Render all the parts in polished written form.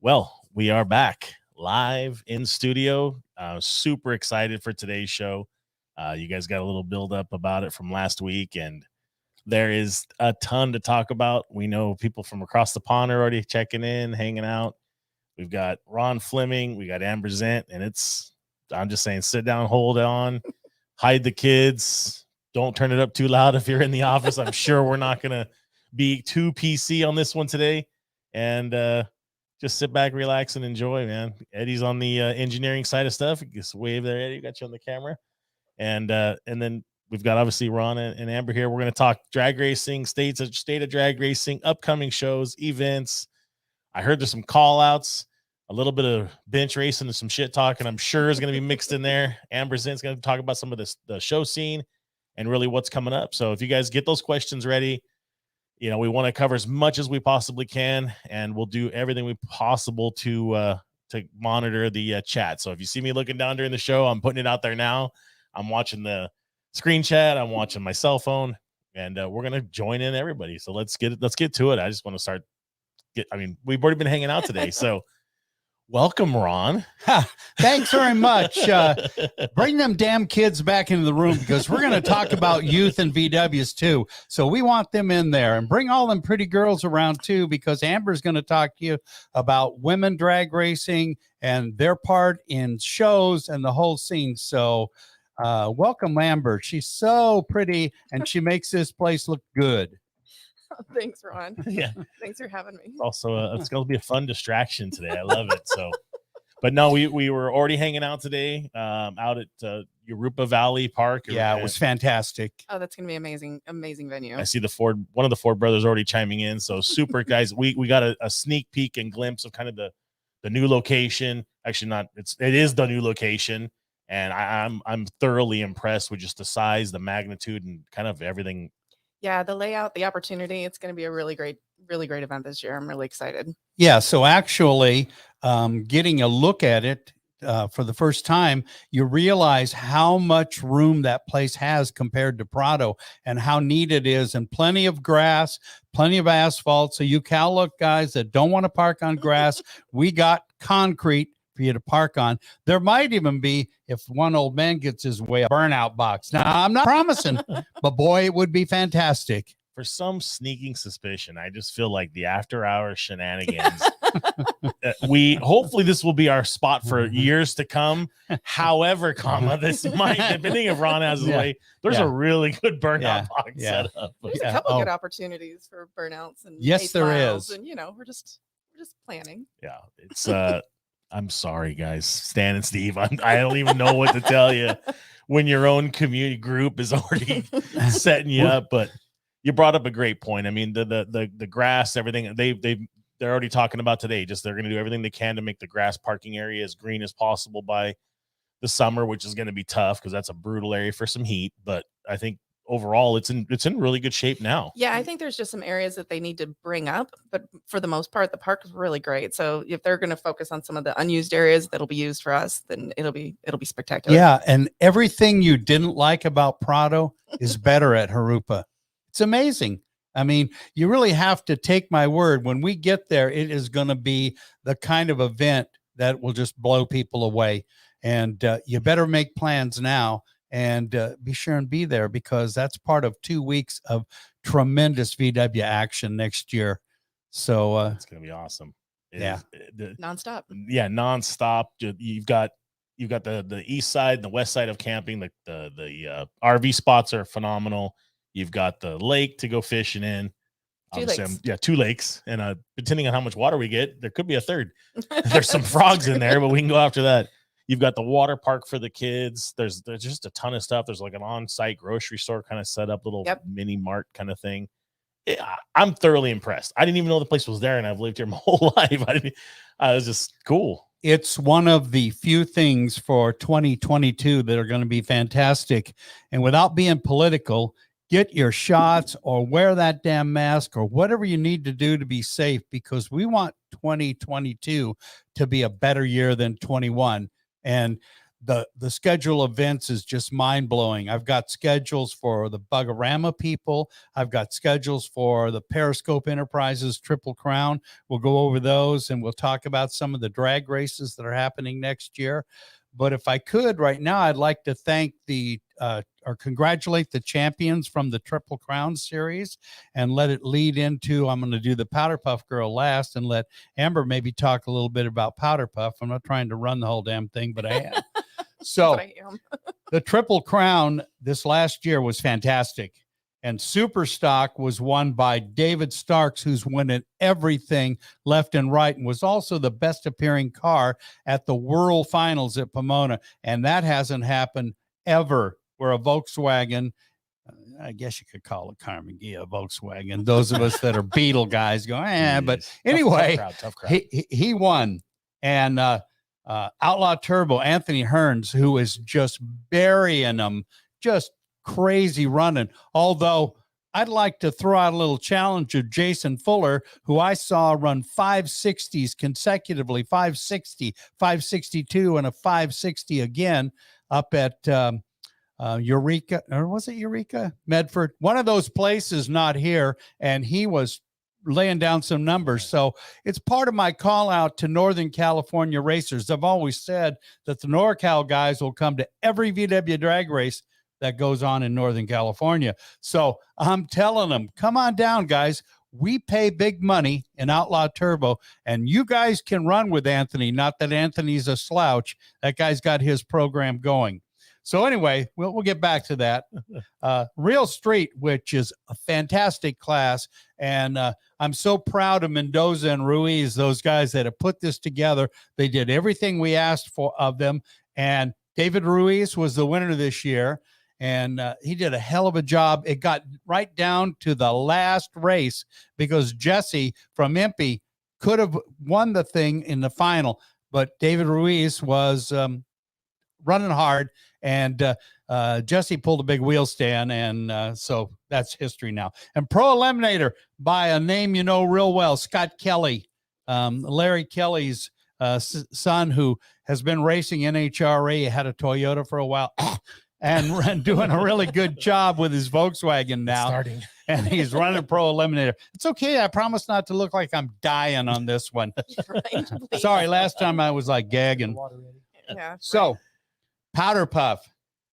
Well, we are back live in studio. Super excited for today's show. You guys got a little build up about it from last week, and there is a ton to talk about. We know people from across the pond are already checking in, hanging out. We've got Ron Fleming, we got Amber Zent, and I'm just saying, sit down, hold on, hide the kids. Don't turn it up too loud if you're in the office. I'm sure we're not going to be too PC on this one today. And just sit back, relax, and enjoy, man. Eddie's on the engineering side of stuff. Just wave there, Eddie. Got you on the camera. And then we've got obviously Ron and Amber here. We're going to talk drag racing, state of drag racing, upcoming shows, events. I heard there's some call outs, a little bit of bench racing and some shit talking. I'm sure is going to be mixed in there. Amber Zent's going to talk about some of the show scene and really what's coming up. So if you guys get those questions ready, we want to cover as much as we possibly can, and we'll do everything we possible to monitor the chat. So if you see me looking down during the show, I'm putting it out there now. I'm watching the screen chat. I'm watching my cell phone, and we're going to join in everybody. So let's get to it. I just want to start. We've already been hanging out today. So welcome, Ron. Thanks very much. Bring them damn kids back into the room, because we're going to talk about youth and VWs too. So we want them in there, and bring all them pretty girls around too, because Amber's going to talk to you about women drag racing and their part in shows and the whole scene. So welcome, Amber. She's so pretty, and she makes this place look good. Thanks, Ron. Yeah. Thanks for having me. Also, it's going to be a fun distraction today. I love it. So, but no, we were already hanging out today out at Europa Valley Park. Yeah, it was fantastic. Oh, that's going to be amazing venue. I see one of the Ford brothers already chiming in. So super, guys. We got a sneak peek and glimpse of kind of the new location. Actually, it is the new location. And I'm thoroughly impressed with just the size, the magnitude, and kind of everything. Yeah, the layout, the opportunity. It's going to be a really great event this year. I'm really excited. Yeah, so actually getting a look at it for the first time, you realize how much room that place has compared to Prado, and how neat it is, and plenty of grass, plenty of asphalt. So you Cal guys that don't want to park on grass, we got concrete for you to park on. There might even be, if one old man gets his way, a burnout box. Now, I'm not promising, but boy, it would be fantastic. For some sneaking suspicion, I just feel like the after-hour shenanigans. Hopefully this will be our spot for years to come. However, this might, depending if Ron has his way, there's a really good burnout box set up. There's a couple good opportunities for burnouts, and yes, there is. And we're just planning. Yeah, it's I'm sorry, guys. Stan and Steve, I don't even know what to tell you when your own community group is already setting you up. But you brought up a great point. I mean, the grass, everything they're already talking about today. Just they're going to do everything they can to make the grass parking area as green as possible by the summer, which is going to be tough because that's a brutal area for some heat. But I think overall it's in really good shape now. Yeah, I think there's just some areas that they need to bring up, but for the most part, the park is really great. So if they're going to focus on some of the unused areas that'll be used for us, then it'll be spectacular. Yeah, and everything you didn't like about Prado is better at Harupa. It's amazing. I mean, you really have to take my word. When we get there, it is going to be the kind of event that will just blow people away. And you better make plans now. And be sure and be there, because that's part of 2 weeks of tremendous VW action next year. So it's going to be awesome. Nonstop. Yeah, nonstop. You've got the east side and the west side of camping. The RV spots are phenomenal. You've got the lake to go fishing in. Two lakes. And depending on how much water we get, there could be a third. There's some frogs in there, but we can go after that. You've got the water park for the kids. There's just a ton of stuff. There's like an on-site grocery store kind of set up, little mini mart kind of thing. I'm thoroughly impressed. I didn't even know the place was there, and I've lived here my whole life. I was just cool. It's one of the few things for 2022 that are going to be fantastic. And without being political, get your shots or wear that damn mask or whatever you need to do to be safe, because we want 2022 to be a better year than 21. And the schedule of events is just mind blowing. I've got schedules for the Bugorama people. I've got schedules for the Periscope Enterprises Triple Crown. We'll go over those and we'll talk about some of the drag races that are happening next year. But if I could right now, I'd like to thank or congratulate the champions from the Triple Crown series and let it lead into, I'm going to do the Powder Puff Girl last and let Amber maybe talk a little bit about Powder Puff. I'm not trying to run the whole damn thing, but I am. So the Triple Crown this last year was fantastic. And Super Stock was won by David Starks, who's winning everything left and right, and was also the best appearing car at the World Finals at Pomona. And that hasn't happened ever, where a Volkswagen, I guess you could call it Carmen Gia a Volkswagen. Those of us that are Beetle guys go, but anyway, tough crowd. He won. And Outlaw Turbo, Anthony Hearns, who is just burying them, just crazy running. Although I'd like to throw out a little challenge of Jason Fuller, who I saw run 560s consecutively, 560, 562, and a 560 again up at Eureka, or was it Eureka? Medford, one of those places not here, and he was laying down some numbers. So it's part of my call out to Northern California racers. I've always said that the NorCal guys will come to every VW drag race that goes on in Northern California. So I'm telling them, come on down, guys. We pay big money in Outlaw Turbo, and you guys can run with Anthony. Not that Anthony's a slouch. That guy's got his program going. So anyway, we'll get back to that. Real Street, which is a fantastic class. And I'm so proud of Mendoza and Ruiz, those guys that have put this together. They did everything we asked for of them. And David Ruiz was the winner this year. And he did a hell of a job. It got right down to the last race because Jesse from Impey could have won the thing in the final. But David Ruiz was running hard. And Jesse pulled a big wheel stand, and so that's history now. And Pro Eliminator by a name you know real well, Scott Kelly, Larry Kelly's son, who has been racing NHRA, had a Toyota for a while, and doing a really good job with his Volkswagen now. And he's running Pro Eliminator. It's okay. I promise not to look like I'm dying on this one. Right, Sorry, last time I was like gagging. Yeah. So Powder Puff,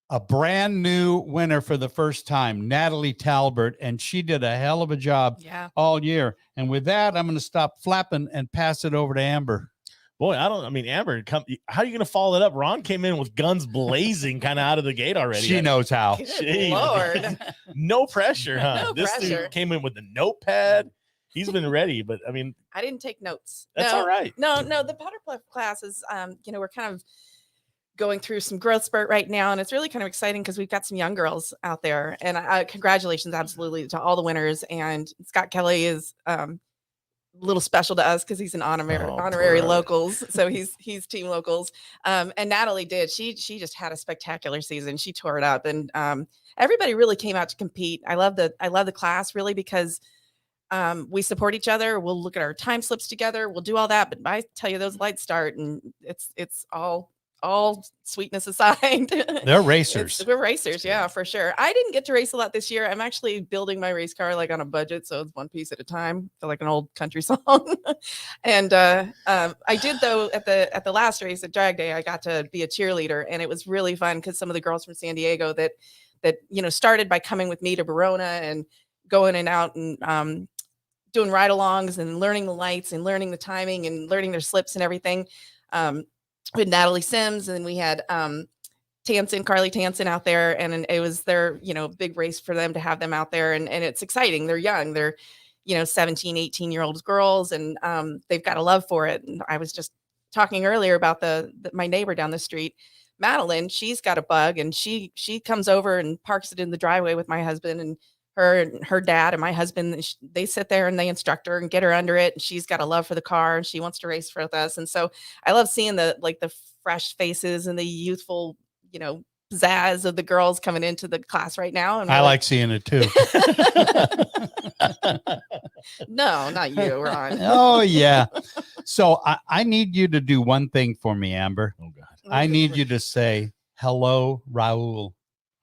a brand new winner for the first time, Natalie Talbert, and she did a hell of a job all year. And with that, I'm going to stop flapping and pass it over to Amber. Boy, Amber, how are you going to follow it up? Ron came in with guns blazing kind of out of the good already. She knows how. Good Lord. No pressure, huh? No this pressure. Dude came in with a notepad. He's been ready, but I mean, I didn't take notes. That's all right. No, the Powder Puff class is, we're kind of going through some growth spurt right now, and it's really kind of exciting because we've got some young girls out there. And congratulations, absolutely, to all the winners. And Scott Kelly is a little special to us because he's an honorary locals, so he's team locals. And Natalie did. She just had a spectacular season. She tore it up, and everybody really came out to compete. I love the class really because we support each other. We'll look at our time slips together. We'll do all that. But I tell you, those lights start, and it's all sweetness aside. They're racers. We're racers. Yeah, for sure. I didn't get to race a lot this year. I'm actually building my race car like on a budget. So it's one piece at a time. Feel like an old country song. And I did though at the last race at Drag Day, I got to be a cheerleader, and it was really fun because some of the girls from San Diego that started by coming with me to Verona and going and out and doing ride-alongs and learning the lights and learning the timing and learning their slips and everything. With Natalie Sims, and we had Carly Tansen out there, and it was their big race for them to have them out there, and it's exciting. They're young, they're 17, 18-year-old girls, and they've got a love for it. And I was just talking earlier about my neighbor down the street, Madeline. She's got a bug, and she comes over and parks it in the driveway with my husband, and her dad and my husband, they sit there and they instruct her and get her under it. And she's got a love for the car, and she wants to race with us. And so I love seeing the fresh faces and the youthful, pizzazz of the girls coming into the class right now. And I like seeing it too. No, not you, Ron. Oh yeah. So I need you to do one thing for me, Amber. Oh God. I need you to say, hello, Raul.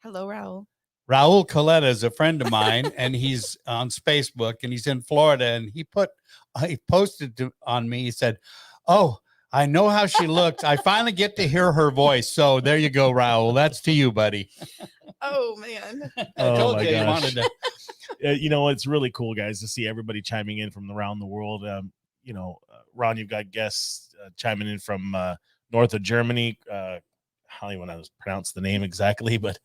Hello, Raul. Raul Coletta is a friend of mine, and he's on Facebook, and he's in Florida, and he posted on me. He said, "Oh, I know how she looks. I finally get to hear her voice." So there you go, Raul. That's to you, buddy. Oh man. I told my you gosh. wanted to. You know, it's really cool, guys, to see everybody chiming in from around the world. You know, Ron, you've got guests chiming in from north of Germany. I don't even want to pronounce the name exactly, but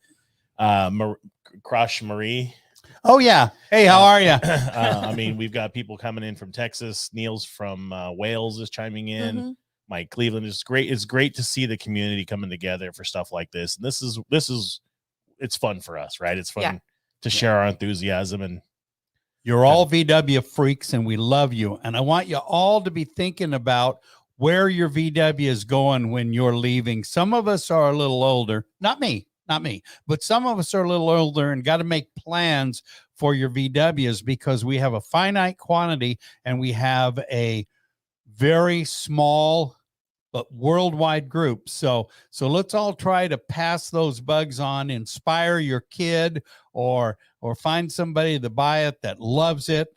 Crush Marie. Oh yeah. Hey, how are you? I mean, we've got people coming in from Texas. Neil's from Wales is chiming in. Mm-hmm. Mike Cleveland is great. It's great to see the community coming together for stuff like this. And this is it's fun for us, right? It's fun to share our enthusiasm. And you're all VW freaks, and we love you. And I want you all to be thinking about where your VW is going when you're leaving. Some of us are a little older, not me, but some of us are a little older and got to make plans for your VWs because we have a finite quantity and we have a very small but worldwide group. So let's all try to pass those bugs on, inspire your kid or find somebody to buy it that loves it,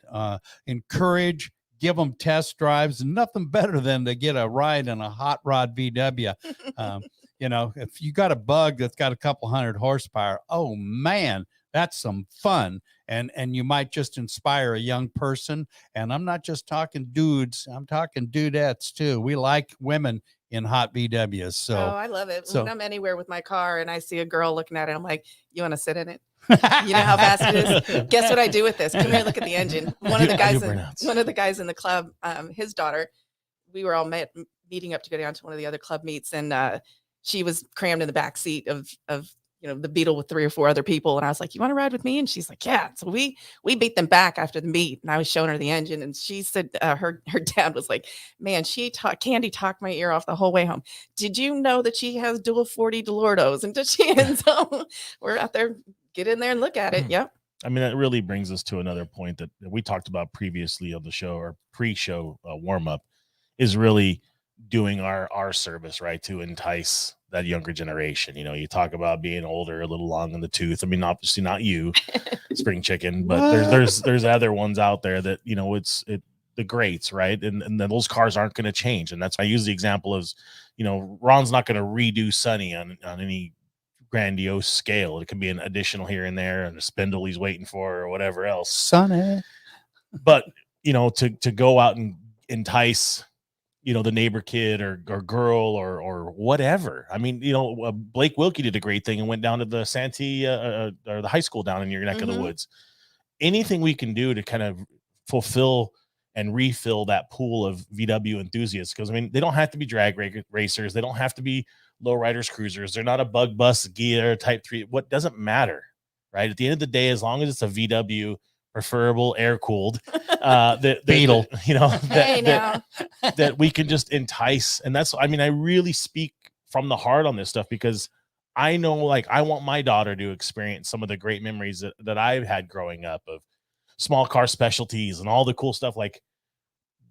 encourage, give them test drives. Nothing better than to get a ride in a hot rod VW. You know, if you got a bug that's got a couple hundred horsepower, oh man, that's some fun. And you might just inspire a young person. And I'm not just talking dudes, I'm talking dudettes too. We like women in hot VWs. So I love it. When I'm anywhere with my car and I see a girl looking at it, I'm like, you want to sit in it? You know how fast it is. Guess what I do with this? Come here, look at the engine. One of the guys in the club, his daughter, we were all meeting up to go down to one of the other club meets, and she was crammed in the back seat of you know, the Beetle with 3 or 4 other people. And I was like, you want to ride with me? And she's like, yeah. So we beat them back after the meet, and I was showing her the engine, and she said her dad was like, man, Candy talked my ear off the whole way home. Did you know that she has dual 40 Delordos? And so we're out there, get in there and look at it. Yep. I mean, that really brings us to another point that we talked about previously on the show, or pre-show warm up, is really doing our service, right, to entice that younger generation. You know, you talk about being older, a little long in the tooth. I mean, obviously not you, spring chicken, but there's other ones out there that, you know, the greats, right? And then those cars aren't going to change. And that's why I use the example of, you know, Ron's not going to redo Sunny on any grandiose scale. It could be an additional here and there and a spindle he's waiting for or whatever else. Sunny. But, you know, to go out and entice, you know, the neighbor kid or girl or whatever. I mean, you know, Blake Wilkie did a great thing and went down to the Santee or the high school down in your neck of the woods. Anything we can do to kind of fulfill and refill that pool of VW enthusiasts, because I mean, they don't have to be drag racers, they don't have to be lowriders, cruisers, they're not a bug bus gear type 3. What doesn't matter, right? At the end of the day, as long as it's a VW, preferable air cooled, Beetle, you know, that we can just entice. And that's, I mean, I really speak from the heart on this stuff because I know, like, I want my daughter to experience some of the great memories that I've had growing up of small car specialties and all the cool stuff. Like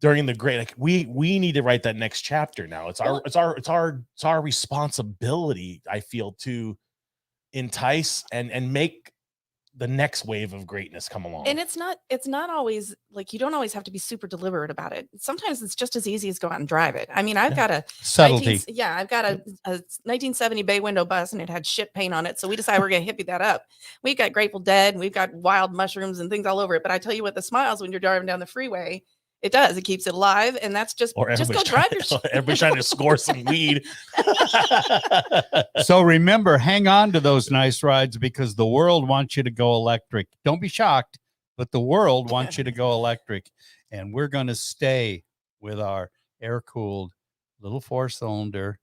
during the great, like we need to write that next chapter now. It's our responsibility, I feel, to entice and make the next wave of greatness come along. And it's not always like, you don't always have to be super deliberate about it. Sometimes it's just as easy as go out and drive it. I mean, I've got a subtlety. I've got a 1970 bay window bus, and it had shit paint on it. So we decided we're going to hippie that up. We've got Grateful Dead, and we've got wild mushrooms and things all over it. But I tell you what, the smiles when you're driving down the freeway, it does. It keeps it alive. And that's just go drive your shit. Everybody's trying to score some weed. So remember, hang on to those nice rides because the world wants you to go electric. Don't be shocked, but the world wants you to go electric. And we're going to stay with our air-cooled little 4-cylinder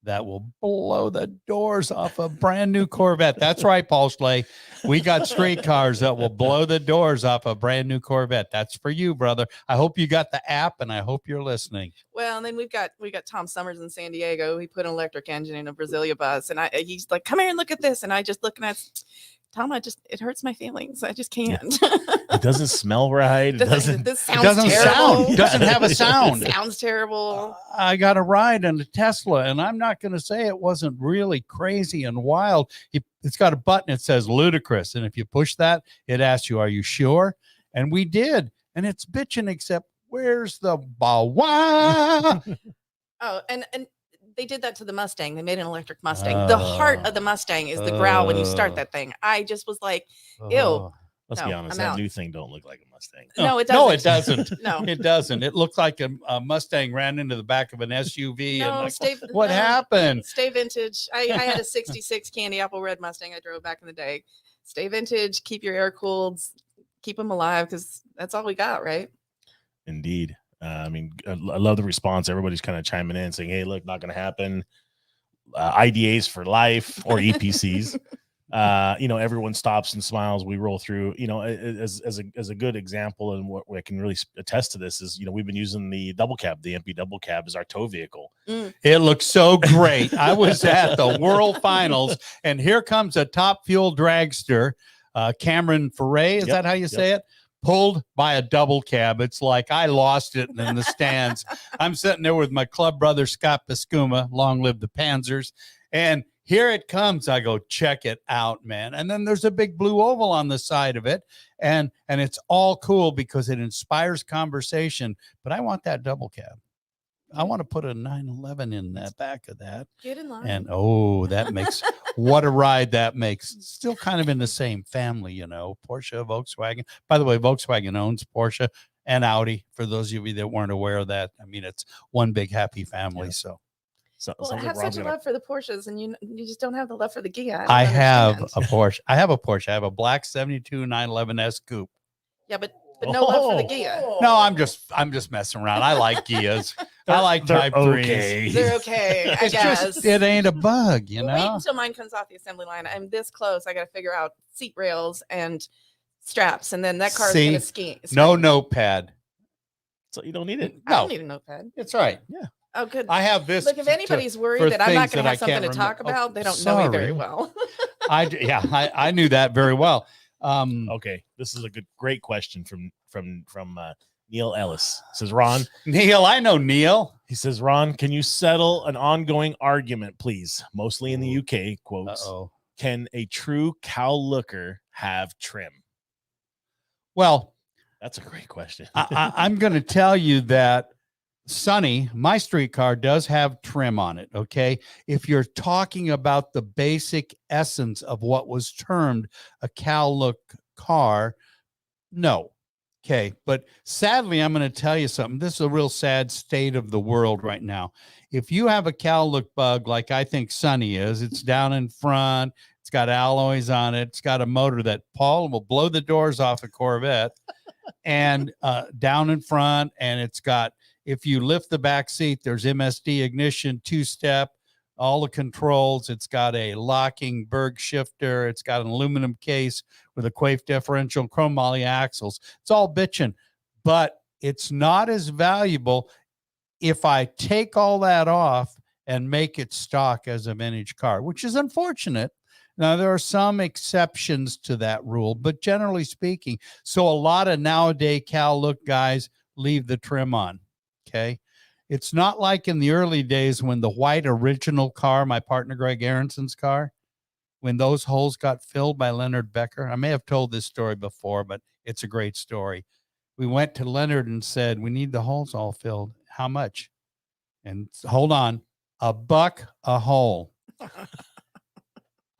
that will blow the doors off a brand new Corvette. That's right, Paul Schley. We got street cars that will blow the doors off a brand new Corvette. That's for you, brother. I hope you got the app, and I hope you're listening. Well, and then we got Tom Summers in San Diego. He put an electric engine in a Brasilia bus, and he's like, "Come here and look at this." And I just looking at, Tom, it hurts my feelings. I just can't. It doesn't smell right. It doesn't. This sounds doesn't terrible. sound. It doesn't have a sound. It sounds terrible. I got a ride in a Tesla, and I'm not going to say it wasn't really crazy and wild. It's got a button that says ludicrous, and if you push that, it asks you, "Are you sure?" And we did, and it's bitching. Except where's the bow? Oh, and they did that to the Mustang. They made an electric Mustang. The heart of the Mustang is the growl when you start that thing. I just was like, ew. Let's No, be honest. I'm That out. new thing don't look like a Mustang. No, it doesn't. No, it doesn't. No. It doesn't. It looks like a Mustang ran into the back of an SUV. No, and like, stay, what happened? Stay vintage. I had a 66 candy apple red Mustang I drove back in the day. Stay vintage. Keep your air cooled. Keep them alive because that's all we got, right? Indeed. I mean, I love the response. Everybody's kind of chiming in saying, hey, look, not going to happen. IDAs for life or EPCs. Everyone stops and smiles. We roll through, as a good example. And what I can really attest to this is, we've been using the double cab, the MP double cab as our tow vehicle. It looks so great. I was at the World Finals, and here comes a Top Fuel dragster, Cameron Foray. Is that how you say it? Pulled by a double cab. It's like I lost it in the stands. I'm sitting there with my club brother, Scott Piscuma, long live the Panzers. And here it comes. I go, check it out, man. And then there's a big blue oval on the side of it. And it's all cool because it inspires conversation. But I want that double cab. I want to put a 911 in that back of that. Get in line. And that makes what a ride that makes. Still kind of in the same family, Porsche, Volkswagen. By the way, Volkswagen owns Porsche and Audi. For those of you that weren't aware of that, I mean, it's one big happy family. Yeah. So I have such a love for the Porsches, and you just don't have the love for the Ghia. I have a Porsche. I have a black 72 911S coupe. Yeah, but no love for the Ghia. No, I'm just messing around. I like Ghias. I like Type 3s. They're okay. I guess it ain't a bug, Wait until mine comes off the assembly line. I'm this close. I got to figure out seat rails and straps, and then that car is going to ski. No notepad. So you don't need it. I don't need a notepad. It's right. Yeah. Oh, good. I have this. Look, if anybody's worried that I'm not going to have something to talk about, they don't know me very well. I knew that very well. Okay, this is a great question from Neil Ellis. Says Ron. Neil, I know Neil. He says, Ron, can you settle an ongoing argument, please? Mostly in the UK, quotes. Can a true cow looker have trim? Well, that's a great question. I'm going to tell you that Sonny, my streetcar does have trim on it. Okay. If you're talking about the basic essence of what was termed a cow look car, no. Okay. But sadly, I'm going to tell you something. This is a real sad state of the world right now. If you have a cow look bug, like I think Sonny is, it's down in front, it's got alloys on it, it's got a motor that Paul will blow the doors off a Corvette and down in front. And it's got, if you lift the back seat, there's MSD ignition, 2-step, all the controls. It's got a locking Berg shifter. It's got an aluminum case with a Quaife differential, chrome moly axles. It's all bitching, but it's not as valuable if I take all that off and make it stock as a vintage car, which is unfortunate. Now, there are some exceptions to that rule, but generally speaking, so a lot of nowadays cow look guys leave the trim on. Okay. It's not like in the early days when the white original car, my partner Greg Aronson's car, when those holes got filled by Leonard Becker. I may have told this story before, but it's a great story. We went to Leonard and said, we need the holes all filled. How much? And hold on, $1 a hole.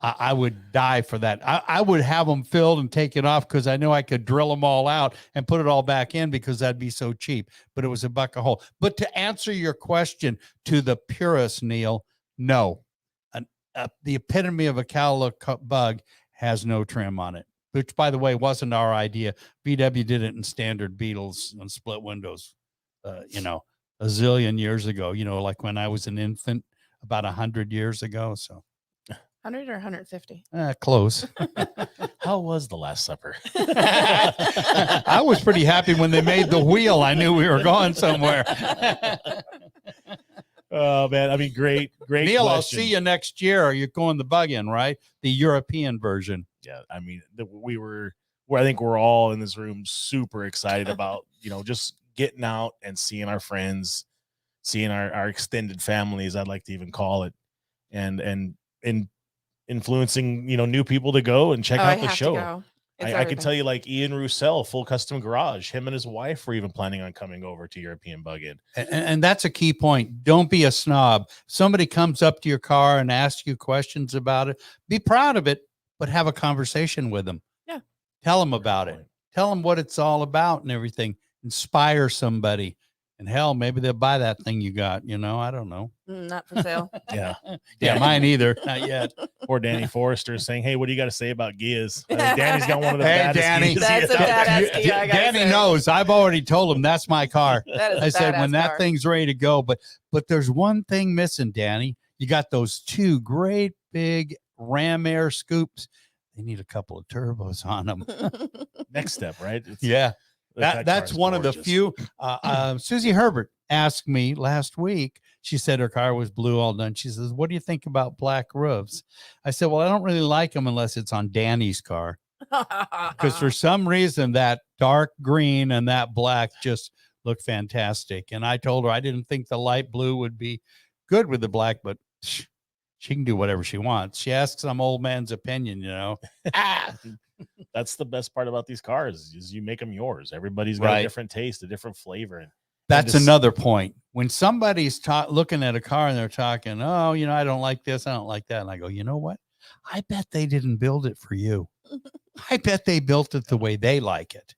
I would die for that. I would have them filled and take it off because I know I could drill them all out and put it all back in because that'd be so cheap. But it was $1 a hole. But to answer your question to the purist, Neil, no. The epitome of a cow look bug has no trim on it, which, by the way, wasn't our idea. VW did it in standard Beetles and split windows, a zillion years ago, like when I was an infant about 100 years ago. So 100 or 150? Close. How was the Last Supper? I was pretty happy when they made the wheel. I knew we were going somewhere. Oh, man. I mean, great Neil, question. I'll see you next year. Are you going the bug in, right? The European version. Yeah, I mean, I think we're all in this room super excited about, just getting out and seeing our friends, seeing our extended families, I'd like to even call it, and influencing, new people to go and check Oh, I out the have to show. go. It's I can tell everything. you, like Ian Roussel, Full Custom Garage, him and his wife were even planning on coming over to European Bug-In. And that's a key point. Don't be a snob. Somebody comes up to your car and asks you questions about it. Be proud of it, but have a conversation with them. Yeah. Tell them about it. Tell them what it's all about and everything. Inspire somebody. And hell, maybe they'll buy that thing you got. I don't know. Not for sale. Yeah, mine either. Not yet. Or Danny Forrester saying, "Hey, what do you got to say about gears?" I think Danny's got one of the Hey, baddest Danny. gears. That's a badass key, I gotta Danny say. knows. I've already told him that's my car. That is I said, badass when that car. thing's ready to go, but there's one thing missing, Danny. You got those two great big Ram Air scoops. They need a couple of turbos on them. Next step, right? Yeah. That's car's one of the gorgeous. few. Susie Herbert asked me last week. She said her car was blue all done. She says, "What do you think about black roofs?" I said, "Well, I don't really like them unless it's on Danny's car, because for some reason that dark green and that black just look fantastic." And I told her I didn't think the light blue would be good with the black, but she can do whatever she wants. She asks some old man's opinion, That's the best part about these cars is you make them yours. Everybody's got Right. a different taste, a different flavor. And That's just- another point. When somebody's looking at a car and they're talking, "Oh, I don't like this, I don't like that," and I go, "You know what? I bet they didn't build it for you. I bet they built it the way they like it."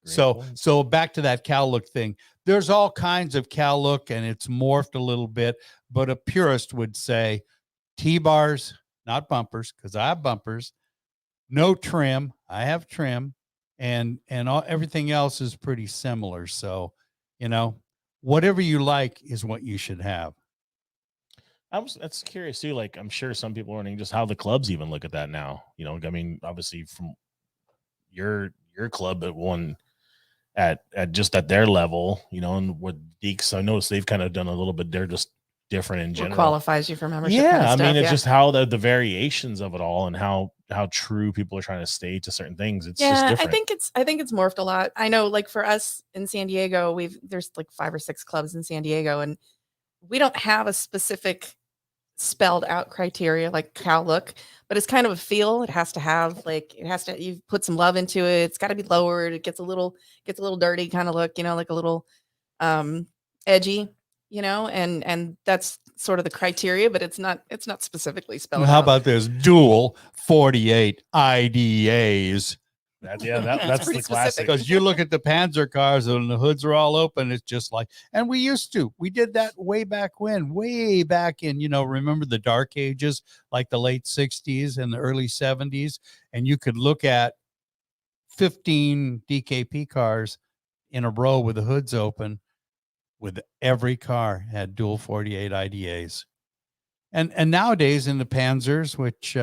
Great So point. back to that cow look thing. There's all kinds of cow look, and it's morphed a little bit, but a purist would say T-bars, not bumpers, because I have bumpers. No trim. I have trim, and everything else is pretty similar. So, whatever you like is what you should have. That's curious too. Like, I'm sure some people are wondering just how the clubs even look at that now. I mean, obviously from your club at one at just at their level, and with Deeks, I noticed they've kind of done a little bit. They're just different in What general. qualifies you for membership? Yeah, kind of I mean, stuff, it's just how the variations of it all and how true people are trying to stay to certain things. It's just different. I think it's morphed a lot. I know, like for us in San Diego, there's like 5 or 6 clubs in San Diego, and we don't have a specific spelled out criteria like cow look, but it's kind of a feel. It has to have you put some love into it. It's got to be lowered. It gets a little dirty kind of look, like a little edgy, and that's sort of the criteria, but it's not specifically spelled How out. about this dual 48 IDAs? That's pretty the classic. Because you look at the Panzer cars and the hoods are all open. It's just like, and we did that way back in, remember the dark ages, like the late 60s and the early 70s. And you could look at 15 DKP cars in a row with the hoods open, with every car had dual 48 IDAs. And nowadays in the Panzers, which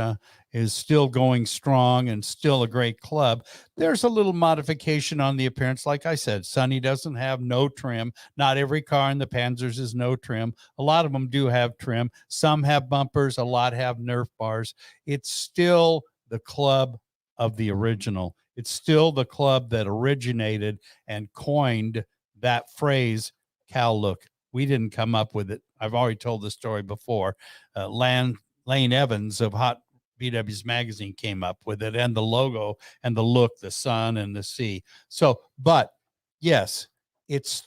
is still going strong and still a great club, there's a little modification on the appearance. Like I said, Sonny doesn't have no trim. Not every car in the Panzers is no trim. A lot of them do have trim. Some have bumpers. A lot have Nerf bars. It's still the club of the original. It's still the club that originated and coined that phrase, cow look. We didn't come up with it. I've already told the story before. Lane Evans of Hot BW's magazine came up with it, and the logo and the look, the sun and the sea. So, but yes, it's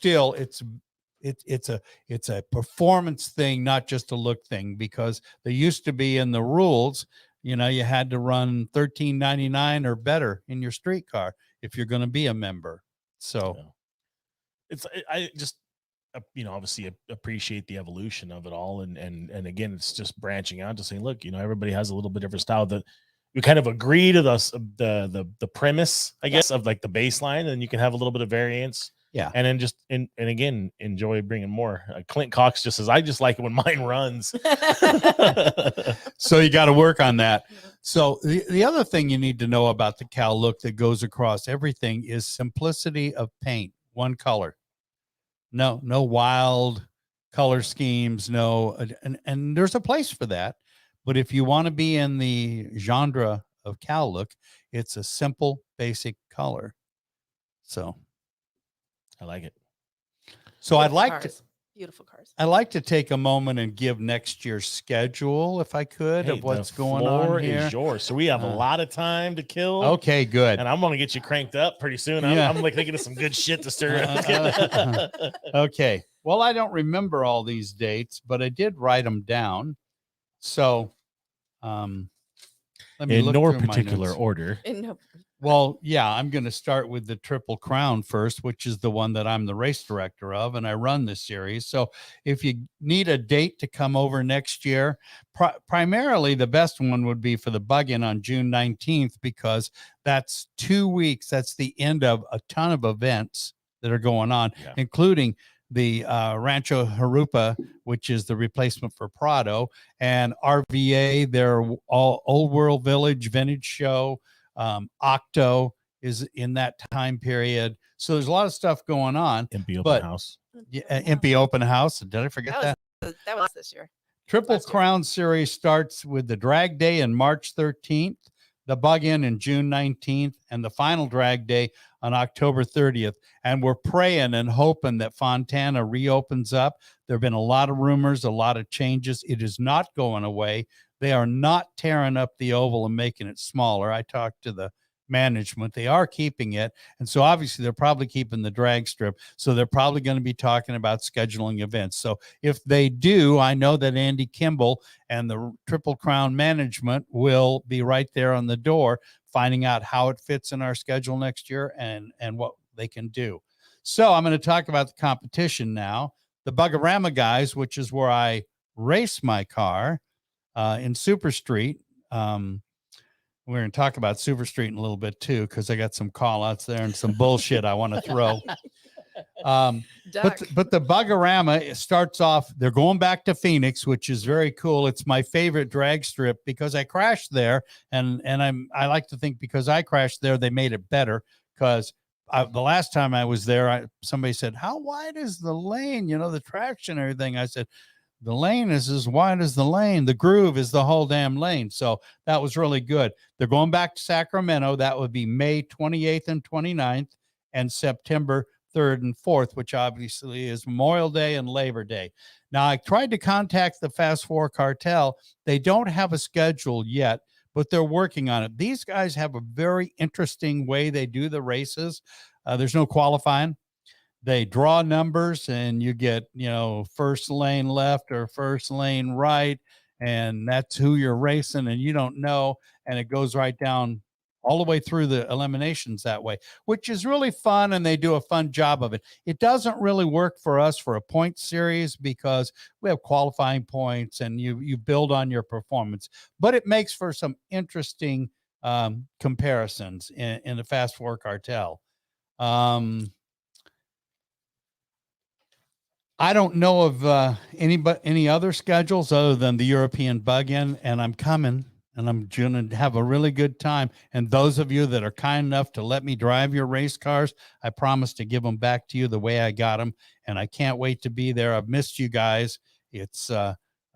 a performance thing, not just a look thing, because there used to be in the rules, you had to run $13.99 or better in your street car if you're going to be a member. So I just obviously appreciate the evolution of it all, and again, it's just branching out to saying, look, everybody has a little bit different style. That we kind of agree to the premise, I guess, of like the baseline, and you can have a little bit of variance. Yeah. And then and again, enjoy bringing more. Clint Cox just says, I just like it when mine runs. So you got to work on that. So the other thing you need to know about the cow look that goes across everything is simplicity of paint, one color. No wild color schemes, and there's a place for that. But if you want to be in the genre of Cal look. It's a simple, basic color. So I like it. So Beautiful cars. I'd like to take a moment and give next year's schedule, if I could, Hey, of what's the going floor on here. is yours. So we have a lot of time to kill. Okay, good. And I'm going to get you cranked up pretty soon. Yeah. I'm like thinking of some good shit to stir. Okay. Well, I don't remember all these dates, but I did write them down. So, let me In look no through my particular notes. order. Well, yeah, I'm going to start with the Triple Crown first, which is the one that I'm the race director of, and I run the series. So if you need a date to come over next year, primarily the best one would be for the Bug-In on June 19th, because that's 2 weeks. That's the end of a ton of events that are going on, including the Rancho Harupa, which is the replacement for Prado, and RVA, their all Old World Village Vintage Show. Octo is in that time period. So there's a lot of stuff going on. Impy Open House. Yeah, Impy Open House. Did I forget that? That was this year. Triple Crown Series starts with the drag day on March 13th, the Bug-In in June 19th, and the final drag day on October 30th. And we're praying and hoping that Fontana reopens up. There have been a lot of rumors, a lot of changes. It is not going away. They are not tearing up the oval and making it smaller. I talked to the management. They are keeping it. And so obviously they're probably keeping the drag strip. So they're probably going to be talking about scheduling events. So if they do, I know that Andy Kimball and the Triple Crown management will be right there on the door, finding out how it fits in our schedule next year and what they can do. So I'm going to talk about the competition now. The Bug-A-Rama guys, which is where I race my car, in Super Street. We're going to talk about Super Street in a little bit too, because I got some call outs there and some bullshit I want to throw. But the Bug-A-Rama starts off, they're going back to Phoenix, which is very cool. It's my favorite drag strip because I crashed there, and I like to think because I crashed there, they made it better, because the last time I was there, somebody said, how wide is the lane? You know, the traction and everything. I said, the lane is as wide as the lane. The groove is the whole damn lane. So that was really good. They're going back to Sacramento. That would be May 28th and 29th and September 3rd and 4th, which obviously is Memorial Day and Labor Day. Now, I tried to contact the Fast Four Cartel. They don't have a schedule yet, but they're working on it. These guys have a very interesting way they do the races. There's no qualifying. They draw numbers and you get, first lane left or first lane right. And that's who you're racing and you don't know. And it goes right down all the way through the eliminations that way, which is really fun. And they do a fun job of it. It doesn't really work for us for a point series because we have qualifying points and you build on your performance, but it makes for some interesting comparisons in the Fast Four Cartel. I don't know of any other schedules other than the European Bug-In, and I'm coming, and I'm going to have a really good time. And those of you that are kind enough to let me drive your race cars, I promise to give them back to you the way I got them, and I can't wait to be there. I've missed you guys. It's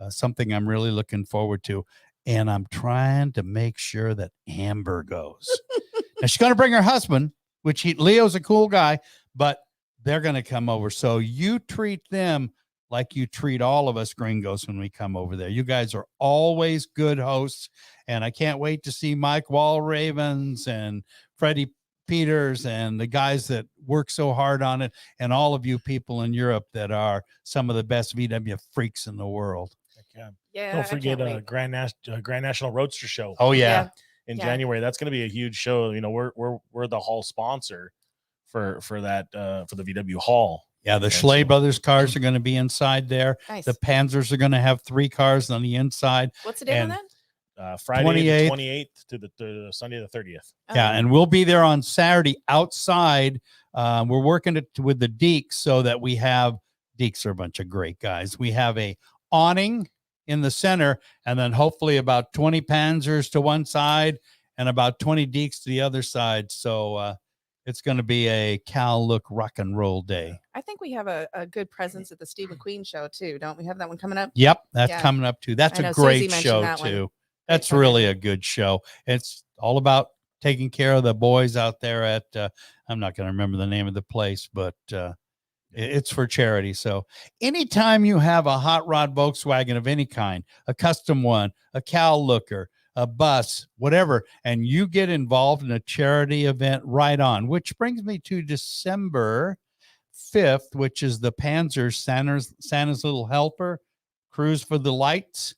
something I'm really looking forward to, and I'm trying to make sure that Amber goes. Now, she's going to bring her husband, which Leo's a cool guy, but they're going to come over. So you treat them like you treat all of us gringos when we come over there. You guys are always good hosts. And I can't wait to see Mike Walravens and Freddie Peters and the guys that work so hard on it. And all of you people in Europe that are some of the best VW freaks in the world. Yeah. Don't forget Grand National Roadster Show. Oh yeah. In January. That's going to be a huge show. We're the hall sponsor for that for the VW Hall. Yeah, the Schley Brothers cars are going to be inside there. Nice. The Panzers are going to have 3 cars on the inside. What's the date on that? Friday the 28th to the Sunday the 30th. Yeah, and we'll be there on Saturday outside. We're working with the Deeks so that we have Deeks are a bunch of great guys. We have a awning in the center, and then hopefully about 20 Panzers to one side and about 20 Deeks to the other side. So it's going to be a Cal Look rock and roll day. I think we have a good presence at the Steve McQueen show too. Don't we have that one coming up? Yep, that's coming up too. That's a great show too. That's fun really event. a good show. It's all about taking care of the boys out there at, I'm not going to remember the name of the place, but it's for charity. So anytime you have a hot rod Volkswagen of any kind, a custom one, a cow looker, a bus, whatever, and you get involved in a charity event, right on. Which brings me to December 5th, which is the Panzer Santa's Little Helper Cruise for the Lights.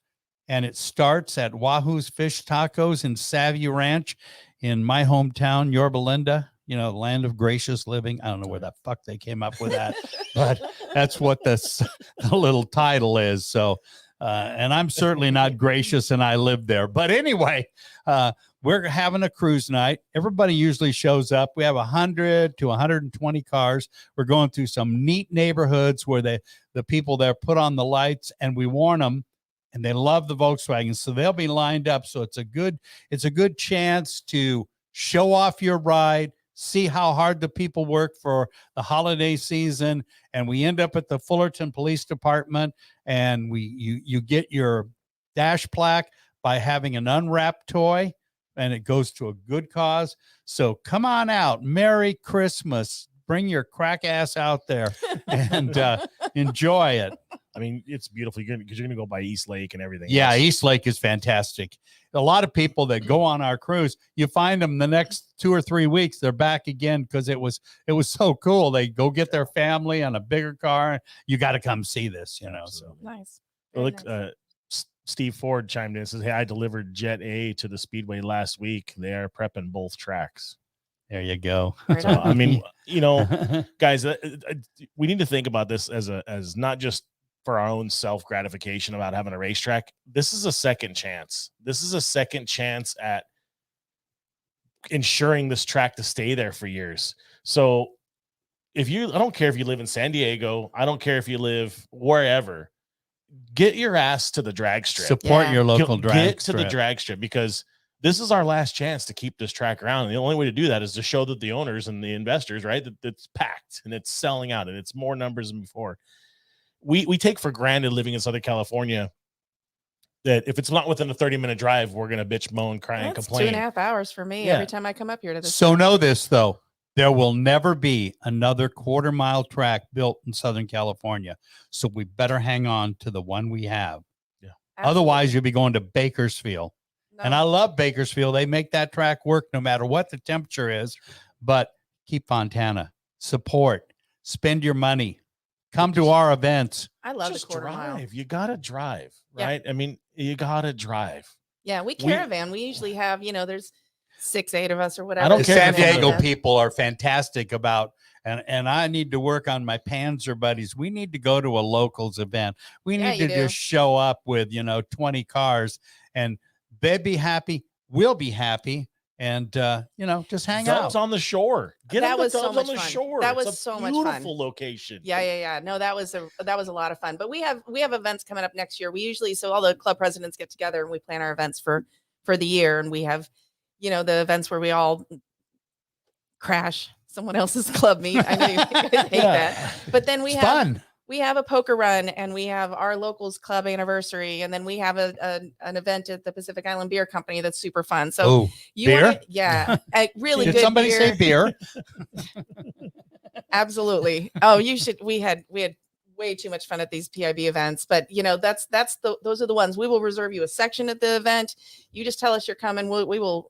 And it starts at Wahoo's Fish Tacos in Savvy Ranch in my hometown, Yorba Linda, land of gracious living. I don't know where the fuck they came up with that, but that's what the little title is. So, and I'm certainly not gracious, and I live there. But anyway, we're having a cruise night. Everybody usually shows up. We have 100 to 120 cars. We're going through some neat neighborhoods where the people there put on the lights, and we warn them. And they love the Volkswagen, so they'll be lined up. So it's a good chance to show off your ride, see how hard the people work for the holiday season. And we end up at the Fullerton Police Department, and you get your dash plaque by having an unwrapped toy, and it goes to a good cause. So come on out. Merry Christmas. Bring your crack ass out there and enjoy it. I mean, it's beautiful. Because you're gonna go by East Lake and everything. Yeah, else. East Lake is fantastic. A lot of people that go on our cruise, you find them the next 2 or 3 weeks, they're back again because it was so cool. They go get their family on a bigger car. You got to come see this, So Nice. Well, Very look, nice. Steve Ford chimed in and says, "Hey, I delivered Jet A to the Speedway last week. They are prepping both tracks." there you go. Right So on. I mean, guys, we need to think about this as not just for our own self gratification about having a racetrack. This is a second chance. This is a second chance at ensuring this track to stay there for years. So I don't care if you live in San Diego, I don't care if you live wherever, get your ass to the drag strip. Support your local Get drag to the strip. drag strip, because this is our last chance to keep this track around. And the only way to do that is to show that the owners and the investors, right, that it's packed and it's selling out and it's more numbers than before. We take for granted living in Southern California that if it's not within a 30-minute drive, we're going to bitch, moan, cry, and That's complain. 2.5 hours for me Yeah. every time I come up here to this. So know this, though. There will never be another quarter-mile track built in Southern California. So we better hang on to the one we have. Yeah. Otherwise, you'll be going to Bakersfield. No. And I love Bakersfield. They make that track work no matter what the temperature is. But keep Fontana. Support. Spend your money. Come to our events. I love the Just quarter drive. mile. You got to drive, Yeah. right? I mean, you got to drive. Yeah, we caravan. We usually have, there's 6-8 of us or whatever. I don't The care San if it's Diego a- people are fantastic about, and I need to work on my Panzer buddies. We need to go to a locals event. We Yeah, need you to do. just show up with, 20 cars, and they'd be happy. We'll be happy. And, just hang Dubs out. on the shore. Get That on the was so Dubs much on the fun. shore. That It's was a so much fun. beautiful location. Yeah. No, that was a lot of fun. But we have events coming up next year. We usually, so all the club presidents get together and we plan our events for the year. And we have, the events where we all crash someone else's club meet. I know you guys hate that. But then we It's have fun. we have a poker run, and we have our locals club anniversary, and then we have an event at the Pacific Island Beer Company that's super fun. So Oh, you beer? wanna, yeah, a really did good somebody beer. say beer? Absolutely. Oh, you should. We had way too much fun at these PIB events, but those are the ones. We will reserve you a section at the event. You just tell us you're coming. We will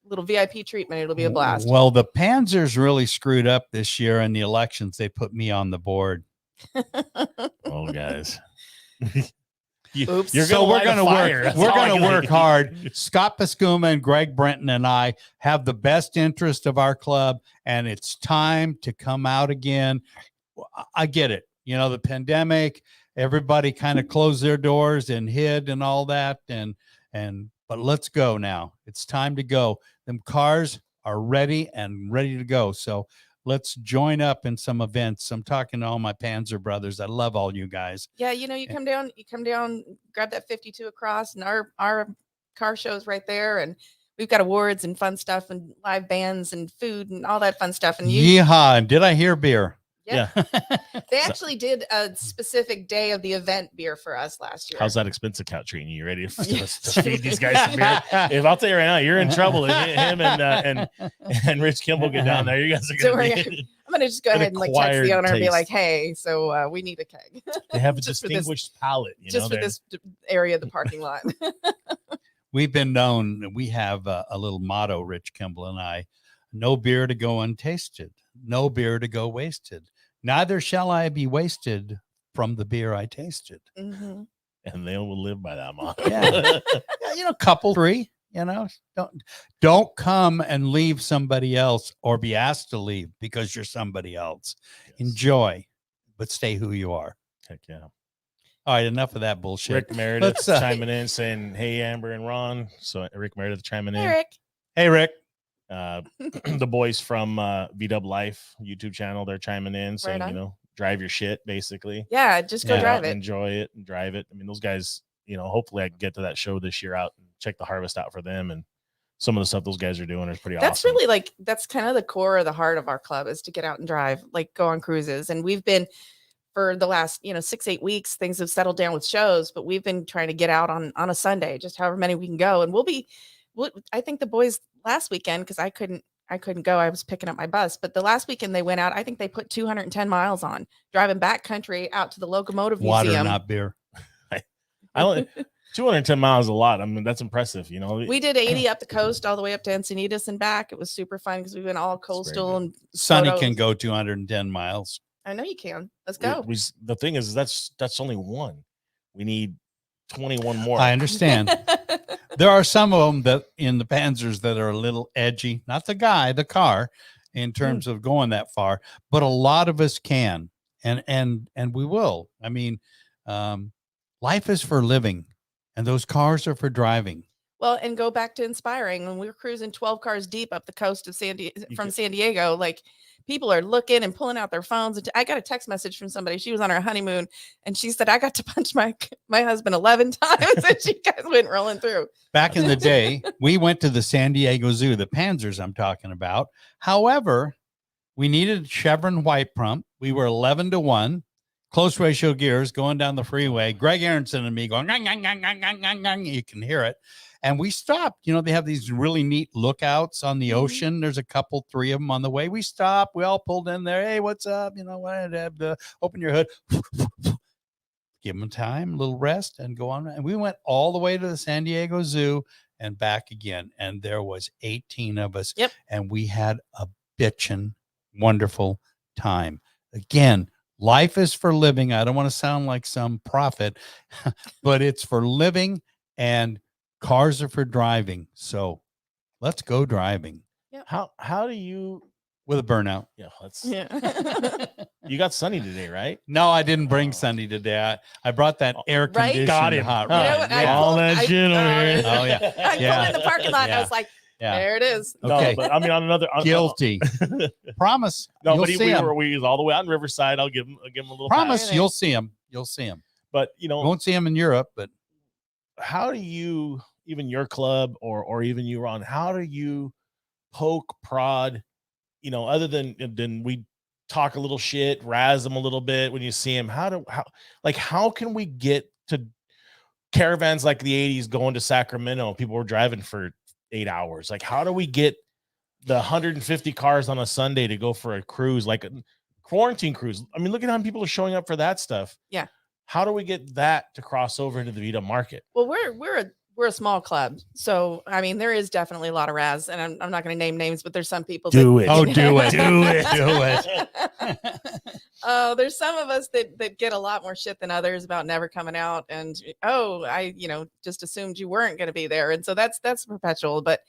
little VIP treatment. It'll be a blast. Well, the Panzers really screwed up this year in the elections. They put me on the board. Oh, guys. Oops. You're So we're going to work. We're going to work hard. Scott Pascuma and Greg Brenton and I have the best interest of our club, and it's time to come out again. I get it. The pandemic, everybody kind of closed their doors and hid and all that. But let's go now. It's time to go. Them cars are ready to go. So let's join up in some events. I'm talking to all my Panzer brothers. I love all you guys. Yeah, you come down, grab that 52 across, and our car show's right there, and we've got awards and fun stuff and live bands and food and all that fun stuff. And Yeehaw. And did I hear beer? Yeah. Yeah. They So- actually did a specific day of the event beer for us last year. How's that expense account treating you? You ready to Yes. feed these guys some beer? If I'll tell you right now, you're in trouble. If him and Rich Kimball get down there, you guys are Don't gonna worry. be. I'm gonna just go An ahead and like text acquired the owner and be taste. like, "Hey, so we need a keg." They have a Just for this- distinguished palate. You just know, for this area of the parking lot. We've been known, we have a little motto, Rich Kimball and I: no beer to go untasted, no beer to go wasted. Neither shall I be wasted from the beer I tasted. hmm and they will live by that motto. Yeah. Yeah, couple 3, don't come and leave somebody else or be asked to leave because you're somebody else. Yes. Enjoy, but stay who you are. Heck yeah. All right, enough of that bullshit. Rick Meredith Let's, chiming in saying, "Hey, Amber and Ron." So Rick Meredith chiming in. Eric. Hey, Rick. The boys from VW Life YouTube channel, they're chiming in saying, on. drive your shit, basically. Yeah, just go Yeah. drive Out and it. enjoy it and drive it. I mean, those guys, hopefully I can get to that show this year out and check the harvest out for them. And some of the stuff those guys are doing is pretty That's awesome. really that's kind of the core of the heart of our club is to get out and drive, like go on cruises. And we've been for the last 6-8 weeks, things have settled down with shows, but we've been trying to get out on a Sunday, just however many we can go. And I think the boys last weekend, because I couldn't go, I was picking up my bus, but the last weekend they went out, I think they put 210 miles on driving back country out to the locomotive Water, museum. not beer. I only 210 miles is a lot. I mean, that's impressive. We did 80 up the coast all the way up to Encinitas and back. It was super fun because we went all coastal good. and Sonny photos. can go 210 miles. I know you can. Let's go. The thing is, that's only one. We need 21 more. I understand. There are some of them that in the Panzers that are a little edgy, not the guy, the car, in terms of going that far, but a lot of us can, and we will. I mean, life is for living, and those cars are for driving. Well, and go back to inspiring when we were cruising 12 cars deep up the coast of San Diego, like people are looking and pulling out their phones. I got a text message from somebody. She was on her honeymoon and she said, I got to punch my husband 11 times and she guys went rolling through. Back in the day, we went to the San Diego Zoo, the Panzers I'm talking about. However, we needed Chevron white pump. We were 11-1. Close ratio gears going down the freeway. Greg Aronson and me going, "Ngang, ngang, ngang, ngang, ngang, ngang, ngang." You can hear it. And we stopped. They have these really neat lookouts on the ocean. There's a couple, 3 of them on the way. We stopped. We all pulled in there. Hey, what's up? Open your hood. Give them time, a little rest, and go on. And we went all the way to the San Diego Zoo and back again. And there was 18 of us. Yep. And we had a bitchin' wonderful time. Again, life is for living. I don't want to sound like some prophet, but it's for living and cars are for driving. So let's go driving How do you? with a burnout. Yeah, let's. Yeah. You got sunny today, right? No, I didn't bring Sunday today. I brought that air Right? conditioned Got him. hot You know rod. what? Yeah. All that shit over here. Oh, yeah. I pulled in the parking lot and I Yeah. was like, Yeah. there it is. Okay. No, but I mean, on another Guilty. Promise. No, You'll but see him. we was all the way out in Riverside. I'll give him a little Promise pass. pass. you'll see him. You'll see him. But Won't see him in Europe, but how do you, even your club or even you, Ron, how do you poke, prod, other than we talk a little shit, razz them a little bit when you see him? How can we get to caravans like the 80s going to Sacramento? People were driving for 8 hours. Like, how do we get the 150 cars on a Sunday to go for a cruise, like a quarantine cruise? I mean, look at how many people are showing up for that stuff. Yeah. How do we get that to cross over into the Vita market? Well, we're a small club. So, I mean, there is definitely a lot of Raz, and I'm not going to name names, but there's some people. Do it. oh, do it. Do it. Do it. There's some of us that get a lot more shit than others about never coming out. And, I just assumed you weren't going to be there. And so that's perpetual. But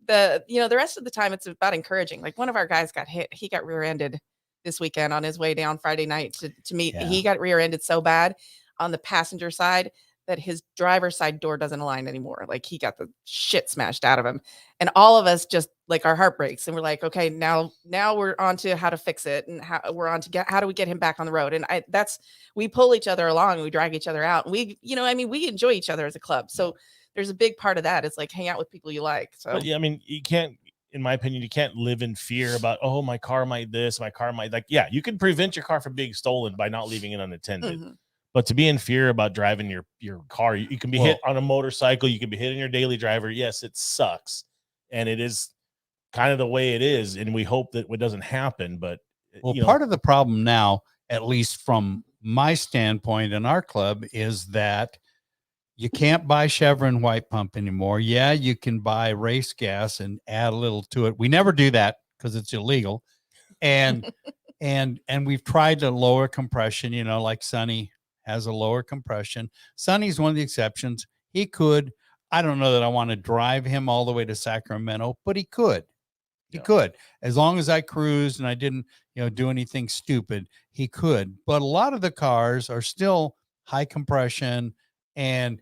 the rest of the time it's about encouraging. Like one of our guys got hit. He got rear-ended this weekend on his way down Friday night to meet. Yeah. He got rear-ended so bad on the passenger side that his driver's side door doesn't align anymore. Like he got the shit smashed out of him. And all of us just like our heart breaks. And we're like, okay, now we're on to how to fix it. And how do we get him back on the road? And we pull each other along and we drag each other out. And we enjoy each other as a club. So there's a big part of that. It's like hang out with people you like. So But yeah, I mean, you can't, in my opinion, you can't live in fear about, oh, my car might this, my car might like, yeah, you can prevent your car from being stolen by not leaving it unattended. Mhm. But to be in fear about driving your car, you can be hit on a motorcycle, you can be hitting your daily driver. Yes, it sucks. And it is kind of the way it is. And we hope that it doesn't happen. But well, part of the problem now, at least from my standpoint in our club, is that you can't buy Chevron white pump anymore. Yeah, you can buy race gas and add a little to it. We never do that because it's illegal. And and we've tried to lower compression, you know, like Sonny has a lower compression. Sonny's one of the exceptions. He could, I don't know that I want to drive him all the way to Sacramento, but he could. He could, as long as I cruised and I didn't, you know, do anything stupid, he could. But a lot of the cars are still high compression, and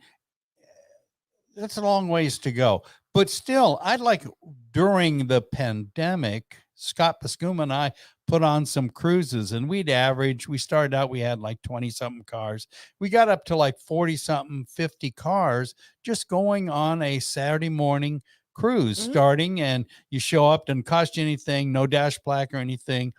that's a long ways to go. But still, I'd like, during the pandemic, Scott Pascuma and I put on some cruises, and we started out, we had like 20 something cars. We got up to like 40 something, 50 cars just going on a Saturday morning cruise, starting, and you show up, didn't cost you anything, no dash plaque or anything,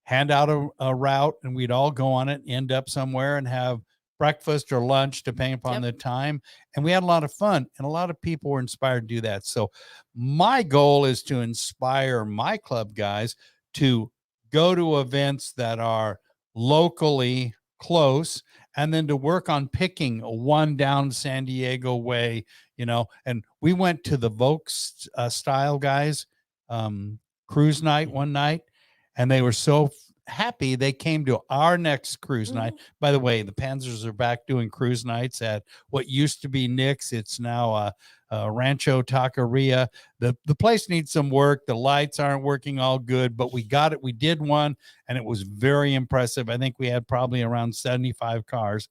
hand out a route, and we'd all go on it, end up somewhere and have breakfast or lunch depending upon the time. And we had a lot of fun, and a lot of people were inspired to do that. So my goal is to inspire my club guys to go to events that are locally close, and then to work on picking one down San Diego way, you know. And we went to the Vokes style guys cruise night one night, and they were so happy they came to our next cruise night. By the way, the Panzers are back doing cruise nights at what used to be Nick's. It's now Rancho Taqueria. The place needs some work. The lights aren't working all good, but we got it. We did one, and it was very impressive. I think we had probably around 75 cars.